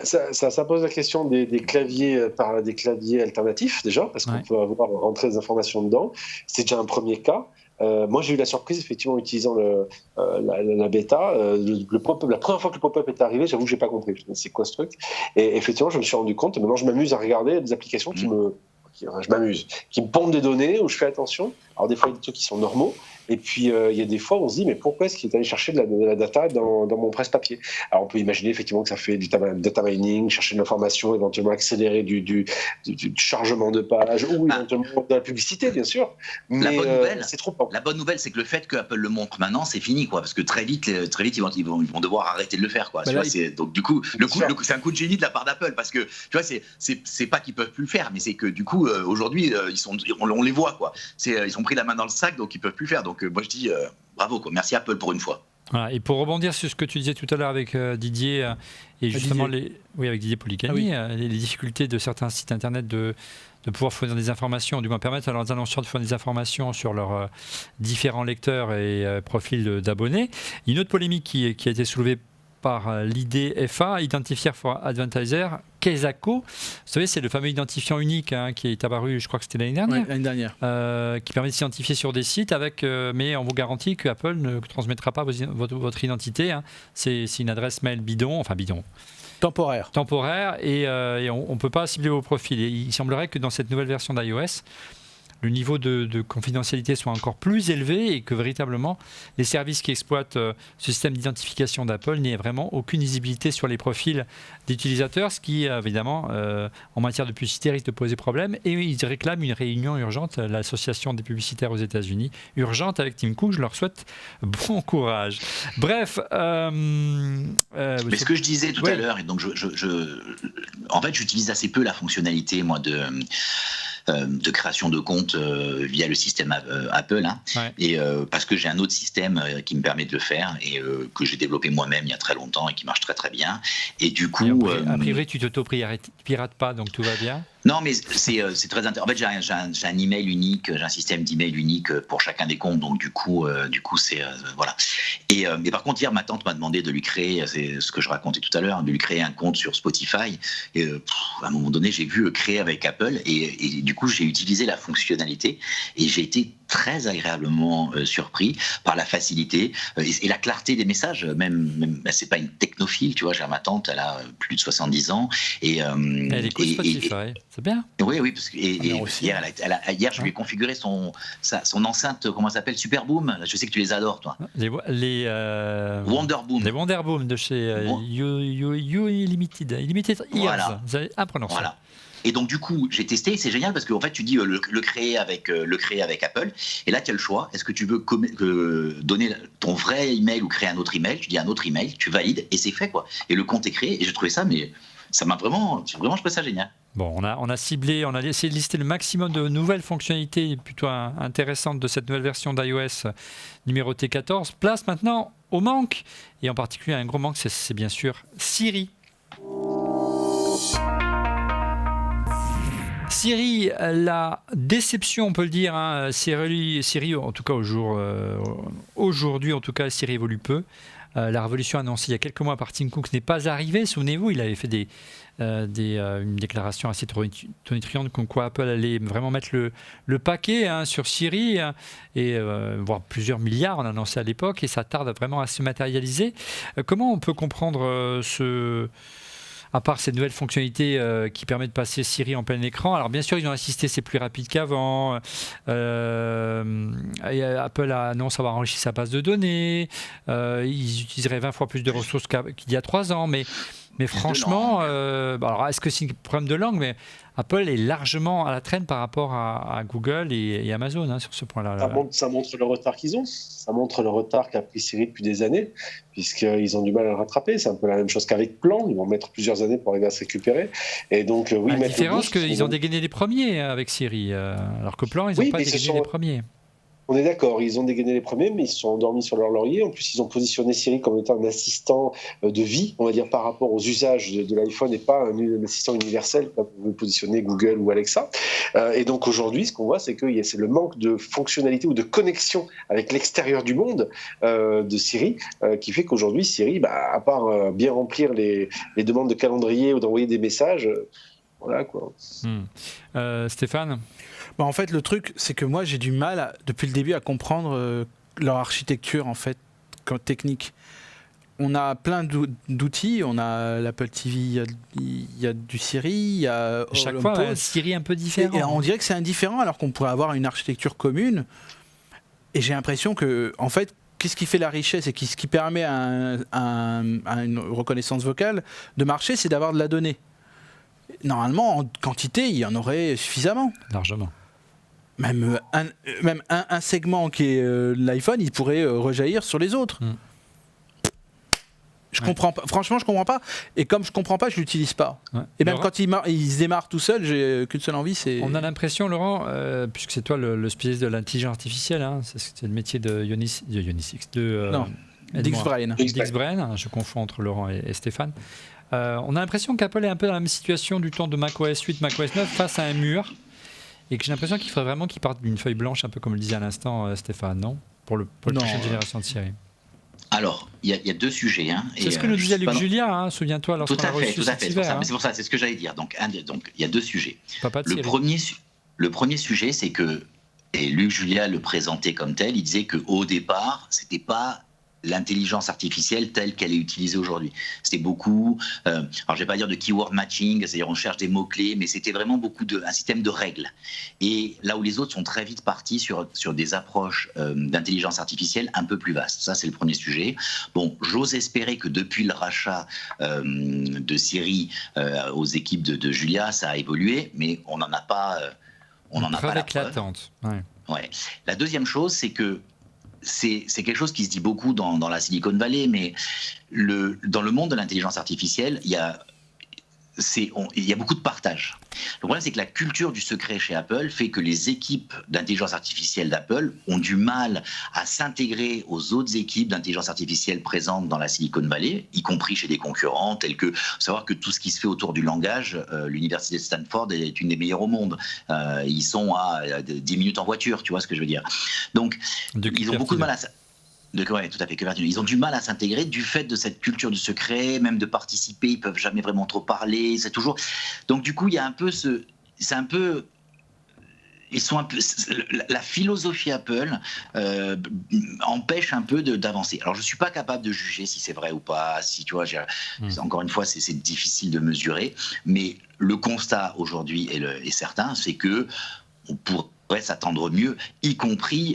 Ça pose la question des claviers par des claviers alternatifs déjà, parce qu'on peut rentrer des informations dedans. C'est déjà un premier cas. Moi, j'ai eu la surprise, effectivement, en utilisant la bêta. La première fois que le pop-up est arrivé, j'avoue que je n'ai pas compris. Je me dis, c'est quoi ce truc? Et effectivement, je me suis rendu compte, et maintenant je m'amuse à regarder des applications qui me pompent des données, où je fais attention. Alors des fois, il y a des trucs qui sont normaux, et puis il y a des fois, on se dit, mais pourquoi est-ce qu'il est allé chercher de la data dans mon presse-papier? Alors on peut imaginer effectivement que ça fait du data mining, chercher de l'information, éventuellement accélérer du chargement de page, ou éventuellement de la publicité, bien sûr. Mais c'est trop lent. La bonne nouvelle, c'est que le fait que Apple le montre maintenant, c'est fini, quoi, parce que très vite, ils vont devoir arrêter de le faire, quoi. Bah Donc du coup, c'est un coup de génie de la part d'Apple, parce que tu vois, c'est pas qu'ils peuvent plus le faire, mais c'est que du coup, aujourd'hui, on les voit, quoi. Ils ont pris la main dans le sac, donc ils peuvent plus faire. Donc moi je dis bravo, quoi. Merci Apple pour une fois. Voilà, et pour rebondir sur ce que tu disais tout à l'heure avec Didier et justement avec Didier Policani, les difficultés de certains sites internet de pouvoir fournir des informations, du moins permettre à leurs annonceurs de fournir des informations sur leurs différents lecteurs et profils d'abonnés. Une autre polémique qui a été soulevée par l'IDFA, Identifier for Advertiser, Keisaco. Vous savez, c'est le fameux identifiant unique qui est apparu, je crois que c'était l'année dernière. Oui, l'année dernière. Qui permet de s'identifier sur des sites, mais on vous garantit que Apple ne transmettra pas votre identité. C'est une adresse mail bidon. Temporaire, et on ne peut pas cibler vos profils. Et il semblerait que dans cette nouvelle version d'iOS, le niveau de confidentialité soit encore plus élevé et que véritablement les services qui exploitent ce système d'identification d'Apple n'aient vraiment aucune visibilité sur les profils d'utilisateurs, ce qui évidemment en matière de publicité risque de poser problème. Et ils réclament une réunion urgente, l'association des publicitaires aux États-Unis, urgente avec Tim Cook. Je leur souhaite bon courage. Bref. Mais ce que je disais tout à l'heure, et donc en fait j'utilise assez peu la fonctionnalité moi de création de compte via le système Apple, et parce que j'ai un autre système qui me permet de le faire et que j'ai développé moi-même il y a très longtemps et qui marche très très bien. Et du coup, a priori tu t'auto-pirates pas, donc tout va bien. Non, mais c'est très intéressant. En fait, j'ai un email unique, j'ai un système d'email unique pour chacun des comptes, donc du coup c'est voilà. Mais par contre, hier, ma tante m'a demandé de lui créer, c'est ce que je racontais tout à l'heure, de lui créer un compte sur Spotify. Et à un moment donné, j'ai vu créer avec Apple, et du coup, j'ai utilisé la fonctionnalité, et j'ai été très agréablement surpris par la facilité et la clarté des messages. Même c'est pas une technophile, tu vois. J'ai ma tante, elle a plus de 70 ans et elle écoute Spotify, c'est bien. Oui, parce que hier, je lui ai configuré son enceinte, comment ça s'appelle, Superboom. Je sais que tu les adores, toi. Les Wonderboom. Les Wonderboom de chez Limited Ears. Voilà. Vous avez imprononçable. Voilà. Et donc du coup, j'ai testé, c'est génial parce qu'en fait, tu dis le créer avec Apple, et là tu as le choix. Est-ce que tu veux donner ton vrai email ou créer un autre email? Tu dis un autre email, tu valides et c'est fait, quoi. Et le compte est créé. Et j'ai trouvé ça, mais ça m'a vraiment, je trouvais ça génial. Bon, on a ciblé, on a essayé de lister le maximum de nouvelles fonctionnalités plutôt intéressantes de cette nouvelle version d'iOS numérotée 14. Place maintenant au manque, et en particulier un gros manque, c'est bien sûr Siri. Siri, la déception, on peut le dire. Siri, en tout cas aujourd'hui, en tout cas, Siri évolue peu. La révolution annoncée il y a quelques mois par Tim Cook n'est pas arrivée. Souvenez-vous, il avait fait une déclaration assez tonitruante comme quoi Apple allait vraiment mettre le paquet sur Siri, et voire plusieurs milliards, on a annoncé à l'époque, et ça tarde vraiment à se matérialiser. Comment on peut comprendre à part ces nouvelles fonctionnalités qui permettent de passer Siri en plein écran? Alors bien sûr, ils ont insisté, c'est plus rapide qu'avant. Apple annonce avoir enrichi sa base de données. Ils utiliseraient 20 fois plus de ressources qu'il y a 3 ans. Mais franchement, alors est-ce que c'est un problème de langue? Mais Apple est largement à la traîne par rapport à Google et Amazon sur ce point-là. Ça montre le retard qu'ils ont. Ça montre le retard qu'a pris Siri depuis des années, puisqu'ils ont du mal à le rattraper. C'est un peu la même chose qu'avec Plan. Ils vont mettre plusieurs années pour arriver à se récupérer. Et donc, la différence, c'est qu'ils ont dégainé les premiers avec Siri, alors que Plan, ils n'ont pas dégainé les premiers. On est d'accord, ils ont dégainé les premiers, mais ils se sont endormis sur leur laurier. En plus, ils ont positionné Siri comme étant un assistant de vie, on va dire, par rapport aux usages de l'iPhone, et pas un assistant universel comme vous positionnez Google ou Alexa. Et donc aujourd'hui, ce qu'on voit, c'est que c'est le manque de fonctionnalité ou de connexion avec l'extérieur du monde de Siri qui fait qu'aujourd'hui, Siri, à part bien remplir les demandes de calendrier ou d'envoyer des messages, voilà quoi. Stéphane ? En fait, le truc, c'est que moi, j'ai du mal, depuis le début, à comprendre leur architecture, en fait, technique. On a plein d'outils, on a l'Apple TV, il y a du Siri, il y a... Chaque fois, Siri un peu différent. Et on dirait que c'est indifférent, alors qu'on pourrait avoir une architecture commune. Et j'ai l'impression que, en fait, qu'est-ce qui fait la richesse et ce qui permet à une reconnaissance vocale de marcher, c'est d'avoir de la donnée. Normalement, en quantité, il y en aurait suffisamment. Largement. Même un segment qui est l'iPhone, il pourrait rejaillir sur les autres. Je comprends pas. Franchement, je comprends pas. Et comme je comprends pas, je l'utilise pas. Ouais. Et même quand il se démarre tout seul, j'ai qu'une seule envie, c'est... On a l'impression, Laurent, puisque c'est toi le spécialiste de l'intelligence artificielle, c'est le métier de Dixbrain, je confonds entre Laurent et Stéphane. On a l'impression qu'Apple est un peu dans la même situation du temps de macOS 8, macOS 9, face à un mur. Et que j'ai l'impression qu'il faudrait vraiment qu'ils partent d'une feuille blanche, un peu comme le disait à l'instant Stéphane, non? Pour la prochaine génération de Siri. Alors, il y a 2 sujets. C'est ce que nous disait Luc Julia, souviens-toi, lorsqu'on a reçu cet hiver. C'est pour ça, c'est ce que j'allais dire. Donc, il y a 2 sujets. Le premier sujet, c'est que, et Luc Julia le présentait comme tel, il disait qu'au départ, c'était pas l'intelligence artificielle telle qu'elle est utilisée aujourd'hui. C'était beaucoup, alors je ne vais pas dire de keyword matching, c'est-à-dire on cherche des mots-clés, mais c'était vraiment un système de règles. Et là où les autres sont très vite partis sur des approches d'intelligence artificielle un peu plus vastes. Ça, c'est le premier sujet. Bon, j'ose espérer que depuis le rachat de Siri aux équipes de Julia, ça a évolué, mais on n'en a pas, la preuve. Ouais. La deuxième chose, c'est que c'est quelque chose qui se dit beaucoup dans la Silicon Valley, mais dans le monde de l'intelligence artificielle, il y a il y a beaucoup de partage. Le problème, c'est que la culture du secret chez Apple fait que les équipes d'intelligence artificielle d'Apple ont du mal à s'intégrer aux autres équipes d'intelligence artificielle présentes dans la Silicon Valley, y compris chez des concurrents tels que, faut savoir que tout ce qui se fait autour du langage, l'université de Stanford est une des meilleures au monde. Ils sont à 10 minutes en voiture, tu vois ce que je veux dire. Donc, ils ont beaucoup de mal à ça. Ouais, tout à fait. Ils ont du mal à s'intégrer du fait de cette culture du secret, même de participer, ils peuvent jamais vraiment trop parler. C'est toujours. Donc du coup, il y a un peu la philosophie Apple empêche un peu d'avancer. Alors je suis pas capable de juger si c'est vrai ou pas. Si tu vois, encore une fois, c'est difficile de mesurer, mais le constat aujourd'hui est certain, c'est que on pourrait s'attendre mieux, y compris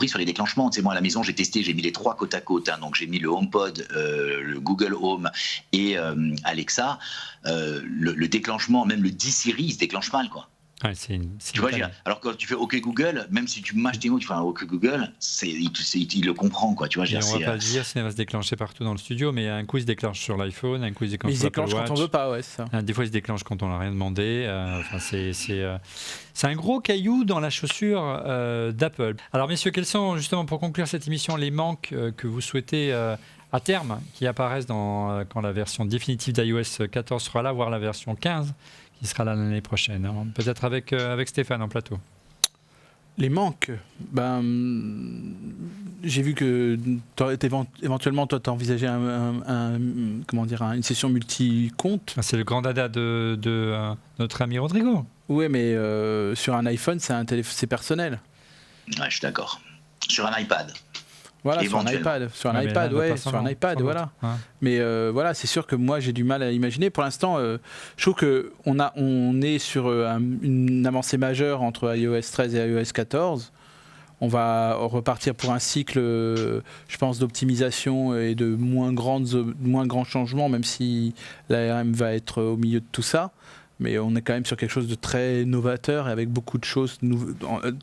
sur les déclenchements. Tu sais, moi à la maison j'ai testé, j'ai mis les 3 côte à côte, hein, donc j'ai mis le HomePod, le Google Home et Alexa. Le déclenchement, même le 10 Siri, il se déclenche mal, quoi. Ouais, tu vois, alors quand tu fais OK Google, même si tu mâches tes mots, tu fais un OK Google, il le comprend, quoi. Tu vois, on va pas le dire, ça va se déclencher partout dans le studio, mais un coup il se déclenche sur l'iPhone, un coup il se déclenche sur l'Apple Watch. Il se déclenche quand on veut pas, ouais, c'est ça. Des fois il se déclenche quand on n'a rien demandé. C'est un gros caillou dans la chaussure d'Apple. Alors messieurs, quels sont justement, pour conclure cette émission, les manques que vous souhaitez à terme qui apparaissent quand la version définitive d'iOS 14 sera là, voire la version 15 qui sera là l'année prochaine, hein. Peut-être avec Stéphane en plateau. Les manques, j'ai vu que éventuellement toi t'envisageais une session multi-compte. C'est le grand dada de notre ami Rodrigo. Oui, mais sur un iPhone, c'est personnel. Ouais, je suis d'accord. Sur un iPad. Voilà, sur un iPad, voilà. Ouais. Mais voilà, c'est sûr que moi j'ai du mal à imaginer. Pour l'instant, je trouve que on est sur une avancée majeure entre iOS 13 et iOS 14. On va repartir pour un cycle, je pense, d'optimisation et de moins grands changements, même si l'ARM va être au milieu de tout ça. Mais on est quand même sur quelque chose de très novateur et avec beaucoup de choses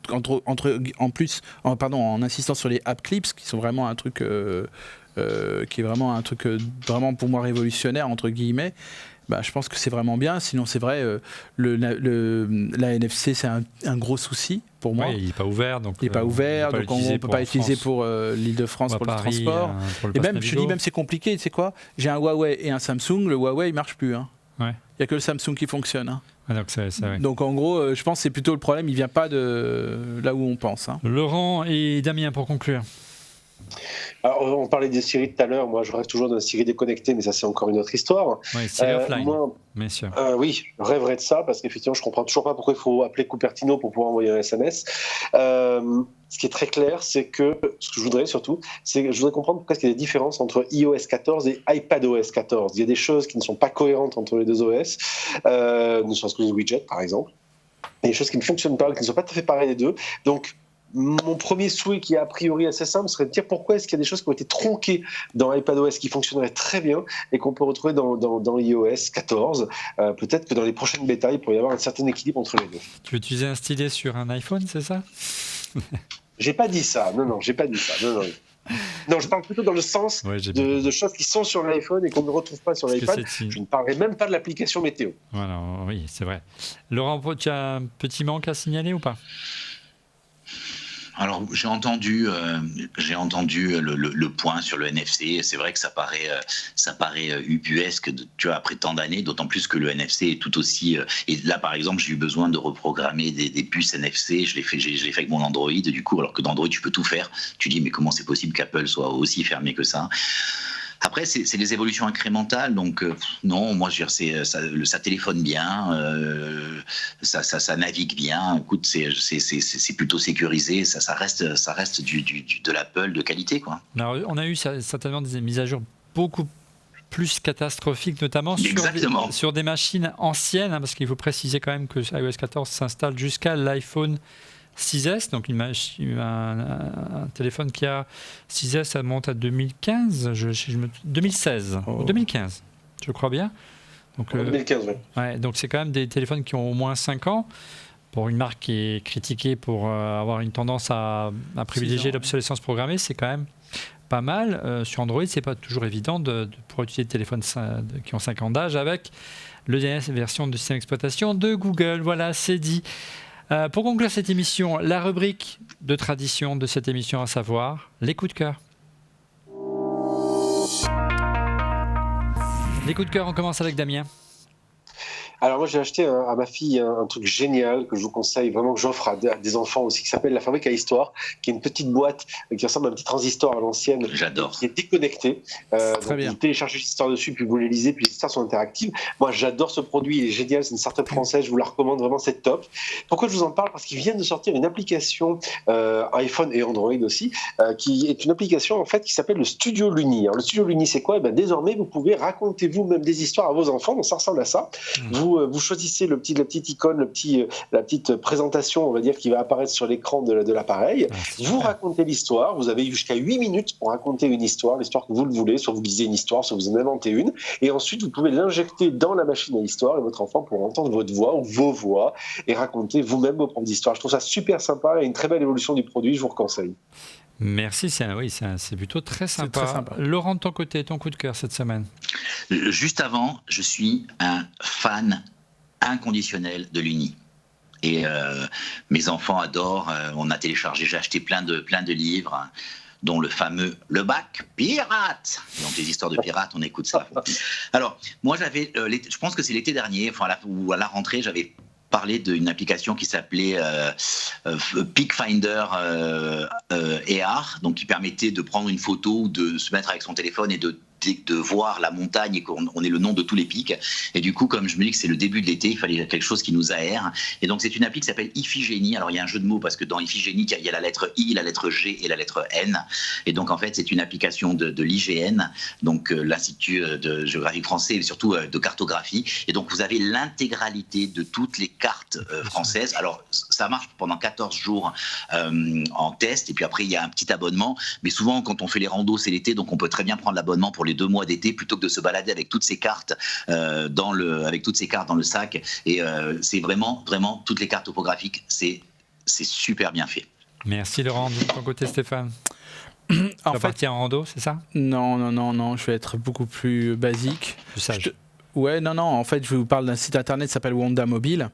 en insistant sur les app clips qui sont vraiment un truc qui est vraiment un truc vraiment pour moi révolutionnaire entre guillemets. Je pense que c'est vraiment bien. Sinon, c'est vrai, la NFC, c'est un gros souci pour moi. Oui, il n'est pas ouvert. Donc, il n'est pas ouvert, donc on ne peut pas l'utiliser pour l'Île-de-France, pour Paris, le transport. Et même, je dis même, c'est compliqué. Tu sais quoi ? J'ai un Huawei et un Samsung. Le Huawei, il ne marche plus. Hein. Ouais. Il n'y a que le Samsung qui fonctionne. Hein. Ah, donc, ouais. Donc en gros, je pense que c'est plutôt le problème. Il ne vient pas de là où on pense. Hein. Laurent et Damien, pour conclure. Alors, on parlait des Siri tout à l'heure. Moi, je rêve toujours d'un Siri déconnecté, mais ça, c'est encore une autre histoire. Oui, Siri offline, moi, messieurs. Oui, je rêverais de ça, parce qu'effectivement, je ne comprends toujours pas pourquoi il faut appeler Cupertino pour pouvoir envoyer un SMS. Ce qui est très clair, c'est que ce que je voudrais surtout, c'est que je voudrais comprendre pourquoi il y a des différences entre iOS 14 et iPadOS 14. Il y a des choses qui ne sont pas cohérentes entre les deux OS, ne serait-ce que les widgets, par exemple. Il y a des choses qui ne fonctionnent pas, qui ne sont pas tout à fait pareilles les deux. Donc, mon premier souhait, qui est a priori assez simple, serait de dire pourquoi est-ce qu'il y a des choses qui ont été tronquées dans iPadOS qui fonctionneraient très bien et qu'on peut retrouver dans iOS 14. Peut-être que dans les prochaines bêtas, il pourrait y avoir un certain équilibre entre les deux. Tu veux utiliser un stylet sur un iPhone, c'est ça ? J'ai pas dit ça. Non, j'ai pas dit ça. Non, je parle plutôt dans le sens de choses qui sont sur l'iPhone et qu'on ne retrouve pas sur l'iPad. Je ne parlerai même pas de l'application météo. Voilà, oui, c'est vrai. Laurent, tu as un petit manque à signaler ou pas ? Alors, j'ai entendu le point sur le NFC. C'est vrai que ça paraît ubuesque, tu vois, après tant d'années, d'autant plus que le NFC est tout aussi. Et là, par exemple, j'ai eu besoin de reprogrammer des puces NFC. Je l'ai fait avec mon Android, du coup, alors que d'Android, tu peux tout faire. Tu dis, mais comment c'est possible qu'Apple soit aussi fermé que ça ? Après, c'est des évolutions incrémentales, donc non, moi je veux dire, ça téléphone bien, ça navigue bien. Écoute, c'est plutôt sécurisé, ça reste de l'Apple de qualité, quoi. Alors, on a eu certainement des mises à jour beaucoup plus catastrophiques, notamment sur des machines anciennes, hein, parce qu'il faut préciser quand même que iOS 14 s'installe jusqu'à l'iPhone 6S, donc un téléphone qui a 6S, ça monte à 2015, 2016, 2015, je crois bien. Donc, 2015, oui. Ouais, donc c'est quand même des téléphones qui ont au moins 5 ans, pour une marque qui est critiquée pour avoir une tendance à privilégier l'obsolescence programmée, c'est quand même pas mal. Sur Android, c'est pas toujours évident de pouvoir utiliser des téléphones qui ont 5 ans d'âge avec la dernière version du système d'exploitation de Google. Voilà, c'est dit. Pour conclure cette émission, la rubrique de tradition de cette émission, à savoir les coups de cœur. Les coups de cœur, on commence avec Damien. Alors moi j'ai acheté à ma fille un truc génial que je vous conseille vraiment, que j'offre à des enfants aussi, qui s'appelle la Fabrique à Histoire, qui est une petite boîte qui ressemble à un petit transistor à l'ancienne. J'adore. Qui est déconnecté. Très bien. Vous téléchargez l'histoire dessus, puis vous les lisez, puis les histoires sont interactives. Moi j'adore ce produit, il est génial, c'est une start-up française, je vous la recommande vraiment, c'est top. Pourquoi je vous en parle? Parce qu'ils viennent de sortir une application iPhone et Android aussi, qui est une application en fait qui s'appelle le Studio Luni. Alors le Studio Luni c'est quoi? Désormais vous pouvez raconter vous-même des histoires à vos enfants, donc ça ressemble à ça. Vous choisissez la petite icône, la petite présentation, on va dire, qui va apparaître sur l'écran de l'appareil. Vous racontez l'histoire. Vous avez jusqu'à 8 minutes pour raconter une histoire, l'histoire que vous le voulez. Soit vous lisez une histoire, soit vous en inventez une. Et ensuite, vous pouvez l'injecter dans la machine à histoire et votre enfant pourra entendre votre voix ou vos voix et raconter vous-même vos propres histoires. Je trouve ça super sympa et une très belle évolution du produit. Je vous conseille. Merci, c'est plutôt très sympa. Très sympa. Laurent, de ton côté, ton coup de cœur cette semaine? Juste avant, je suis un fan inconditionnel de l'Uni. Et mes enfants adorent. On a téléchargé, j'ai acheté plein de livres, dont le fameux Le Bac Pirate. Donc les histoires de pirates, on écoute ça. Alors, moi j'avais, je pense que c'est l'été dernier, ou à la rentrée, j'avais parlé d'une application qui s'appelait Peak Finder AR, donc qui permettait de prendre une photo ou de se mettre avec son téléphone et de voir la montagne et qu'on ait le nom de tous les pics. Et du coup, comme je me dis que c'est le début de l'été, il fallait quelque chose qui nous aère. Et donc, c'est une appli qui s'appelle Iphigénie. Alors, il y a un jeu de mots parce que dans Iphigénie, il y a la lettre I, la lettre G et la lettre N. Et donc, en fait, c'est une application de l'IGN, donc l'Institut de géographie français et surtout de cartographie. Et donc, vous avez l'intégralité de toutes les cartes françaises. Alors, ça marche pendant 14 jours en test. Et puis après, il y a un petit abonnement. Mais souvent, quand on fait les randos, c'est l'été. Donc, on peut très bien prendre l'abonnement pour les 2 mois d'été plutôt que de se balader avec toutes ces cartes dans le sac. Et c'est vraiment toutes les cartes topographiques, c'est super bien fait. Merci Laurent. De ton côté, Stéphane? En fait, partir en rando, c'est ça? Non, je vais être beaucoup plus basique. Plus sage. Ouais, non, en fait, je vous parle d'un site internet qui s'appelle Wanda Mobile.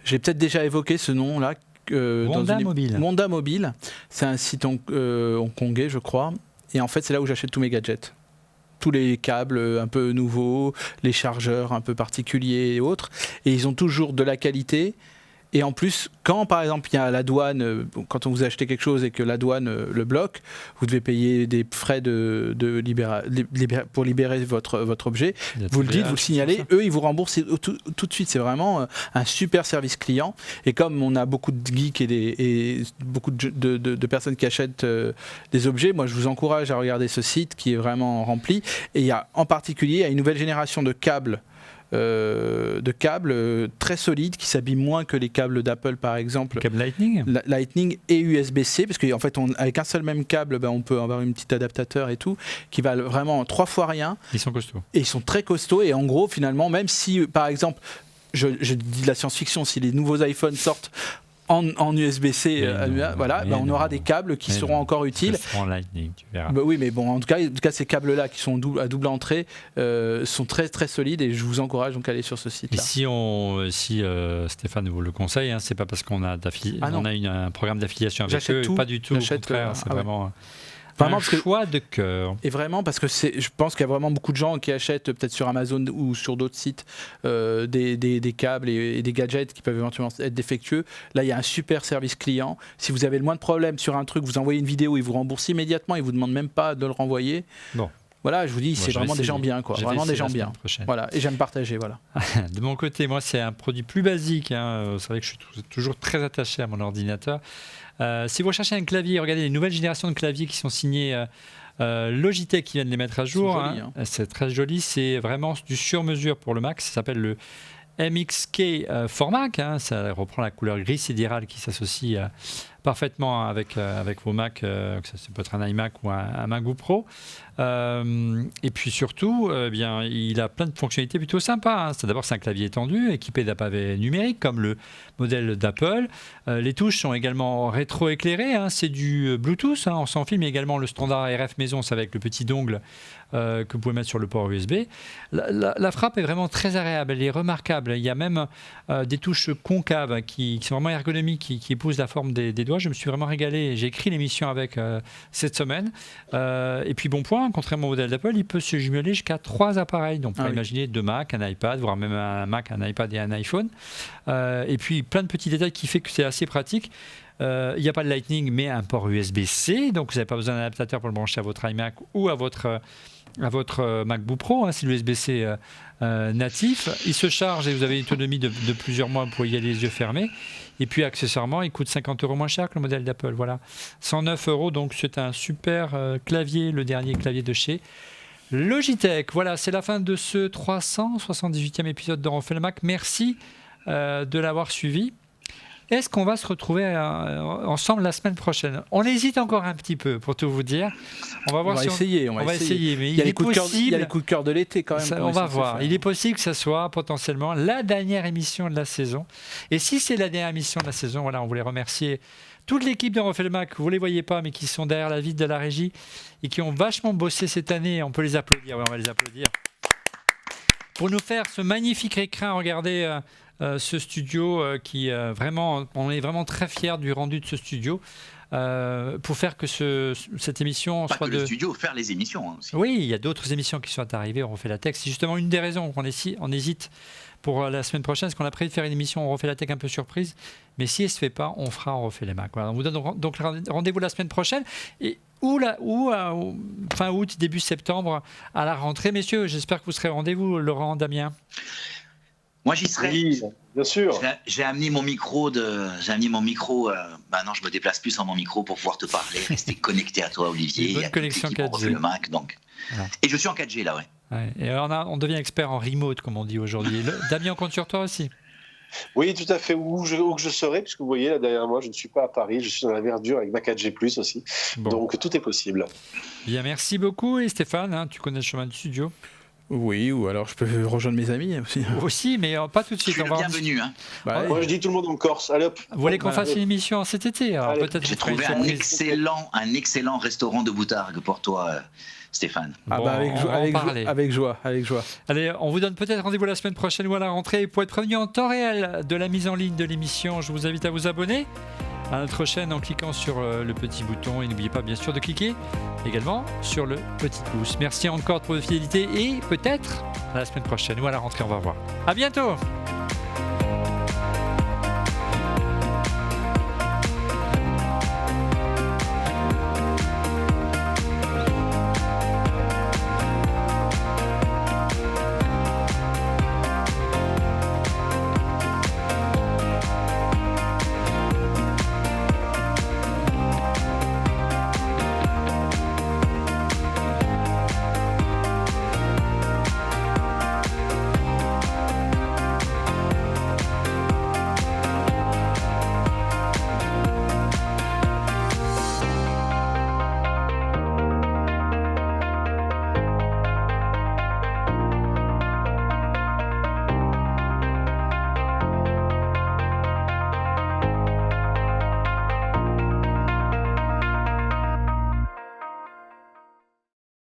J'ai peut-être déjà évoqué ce nom-là. Mobile. Wanda Mobile, c'est un site hongkongais, je crois. Et en fait, c'est là où j'achète tous mes gadgets. Tous les câbles un peu nouveaux, les chargeurs un peu particuliers et autres. Et ils ont toujours de la qualité. Et en plus, quand par exemple il y a la douane, quand on vous achète quelque chose et que la douane le bloque, vous devez payer des frais pour libérer votre objet. Vous le dites, vous le signalez, eux ils vous remboursent tout de suite. C'est vraiment un super service client. Et comme on a beaucoup de geeks et beaucoup de personnes qui achètent des objets, moi je vous encourage à regarder ce site qui est vraiment rempli. Et il y a en particulier il y a une nouvelle génération de câbles très solides qui s'abîment moins que les câbles d'Apple par exemple. Câble Lightning Lightning et USB-C, parce qu'en fait avec un seul même câble on peut avoir un petit adaptateur et tout qui valent vraiment 3 fois rien. Ils sont costauds. Et ils sont très costauds et en gros finalement même si par exemple je dis de la science-fiction, si les nouveaux iPhones sortent en USB-C, on aura des câbles qui seront encore utiles. En Lightning, tu verras. Oui, mais bon, en tout cas ces câbles-là qui sont à double entrée sont très très solides et je vous encourage donc à aller sur ce site-là. Et si Stéphane vous le conseille, c'est pas parce qu'on a un programme d'affiliation avec eux, pas du tout. Au contraire, c'est vraiment. Vraiment, choix de cœur. Et vraiment, parce que je pense qu'il y a vraiment beaucoup de gens qui achètent peut-être sur Amazon ou sur d'autres sites des câbles et des gadgets qui peuvent éventuellement être défectueux. Là, il y a un super service client. Si vous avez le moins de problèmes sur un truc, vous envoyez une vidéo, ils vous remboursent immédiatement, ils vous demandent même pas de le renvoyer. Bon. Voilà, je vous dis, c'est vraiment des gens bien, quoi. Vraiment des gens bien. Voilà, et j'aime partager, voilà. De mon côté, moi, c'est un produit plus basique. C'est vrai que je suis toujours très attaché à mon ordinateur. Si vous recherchez un clavier, regardez les nouvelles générations de claviers qui sont signés Logitech qui viennent les mettre à jour. C'est joli, c'est très joli. C'est vraiment du sur-mesure pour le Mac. Ça s'appelle le MXK for Mac. Ça reprend la couleur gris sidéral qui s'associe parfaitement avec vos Mac, que ça peut être un iMac ou un MacBook Pro. Et puis surtout, bien, il a plein de fonctionnalités plutôt sympas. Hein. D'abord, c'est un clavier étendu, équipé d'un pavé numérique, comme le modèle d'Apple. Les touches sont également rétro-éclairées. Hein. C'est du Bluetooth, hein, sans fil, mais également le standard RF maison, c'est avec le petit dongle que vous pouvez mettre sur le port USB. La frappe est vraiment très agréable, elle est remarquable. Il y a même des touches concaves qui sont vraiment ergonomiques, qui épousent la forme des doigts. Je me suis vraiment régalé. J'ai écrit l'émission avec cette semaine. Et puis bon point, contrairement au modèle d'Apple, il peut se jumeler jusqu'à 3 appareils. Donc on peut imaginer 2 Mac, un iPad, voire même un Mac, un iPad et un iPhone. Et puis plein de petits détails qui fait que c'est assez pratique. Il n'y a pas de Lightning, mais un port USB-C. Donc vous n'avez pas besoin d'un adaptateur pour le brancher à votre iMac ou à votre MacBook Pro, hein, c'est l'USB-C natif. Il se charge et vous avez une autonomie de plusieurs mois, vous pouvez y aller les yeux fermés. Et puis accessoirement, il coûte 50 € moins cher que le modèle d'Apple. Voilà, 109 €, donc c'est un super clavier, le dernier clavier de chez Logitech. Voilà, c'est la fin de ce 378e épisode de On fait le Mac. Merci de l'avoir suivi. Est-ce qu'on va se retrouver ensemble la semaine prochaine? On hésite encore un petit peu, pour tout vous dire. On va voir si essayer. On va essayer. Mais il y a les coups de cœur de l'été quand même. On va voir. Il est possible que ce soit potentiellement la dernière émission de la saison. Et si c'est la dernière émission de la saison, voilà, on voulait remercier toute l'équipe de Refait le Mac. Vous ne les voyez pas, mais qui sont derrière la vitre de la régie et qui ont vachement bossé cette année. On peut les applaudir. Oui, on va les applaudir. Pour nous faire ce magnifique écrin, regardez... ce studio qui vraiment, on est vraiment très fiers du rendu de ce studio pour faire que cette émission pas soit que le studio, faire les émissions hein, aussi. Oui, il y a d'autres émissions qui sont arrivées, on refait la tech. C'est justement une des raisons qu'on hésite pour la semaine prochaine, parce qu'on a prévu de faire une émission on refait la tech un peu surprise, mais si elle ne se fait pas, on fera on refait les Mac. Voilà, on vous donne donc rendez-vous la semaine prochaine et fin août, début septembre à la rentrée. Messieurs, j'espère que vous serez au rendez-vous, Laurent, Damien. Moi, j'y serai. Oui, bien sûr. J'ai amené mon micro. Maintenant, je me déplace plus sans mon micro pour pouvoir te parler, rester connecté à toi, Olivier. Une bonne connexion 4G. Le Mac, donc. Voilà. Et je suis en 4G là, ouais. Et on devient expert en remote, comme on dit aujourd'hui. Damien, on compte sur toi aussi. Oui, tout à fait. Où que je serai, puisque vous voyez là derrière moi, je ne suis pas à Paris, je suis dans la verdure avec ma 4G+ aussi. Bon. Donc tout est possible. Bien, merci beaucoup. Et Stéphane, hein, tu connais le chemin du studio? Oui, ou alors je peux rejoindre mes amis aussi. Aussi, mais pas tout de suite. Je suis le bienvenu. Hein. Moi, je dis tout le monde en Corse. Allez hop. Vous voulez qu'on fasse une émission cet été? Alors, peut-être j'ai trouvé un excellent restaurant de Boutargue pour toi, Stéphane. Bon, avec joie. Allez, on vous donne peut-être rendez-vous la semaine prochaine ou à la rentrée pour être prévenu en temps réel de la mise en ligne de l'émission. Je vous invite à vous abonner à notre chaîne en cliquant sur le petit bouton et n'oubliez pas bien sûr de cliquer également sur le petit pouce. Merci encore pour votre fidélité et peut-être à la semaine prochaine ou à la rentrée, on va voir. À bientôt.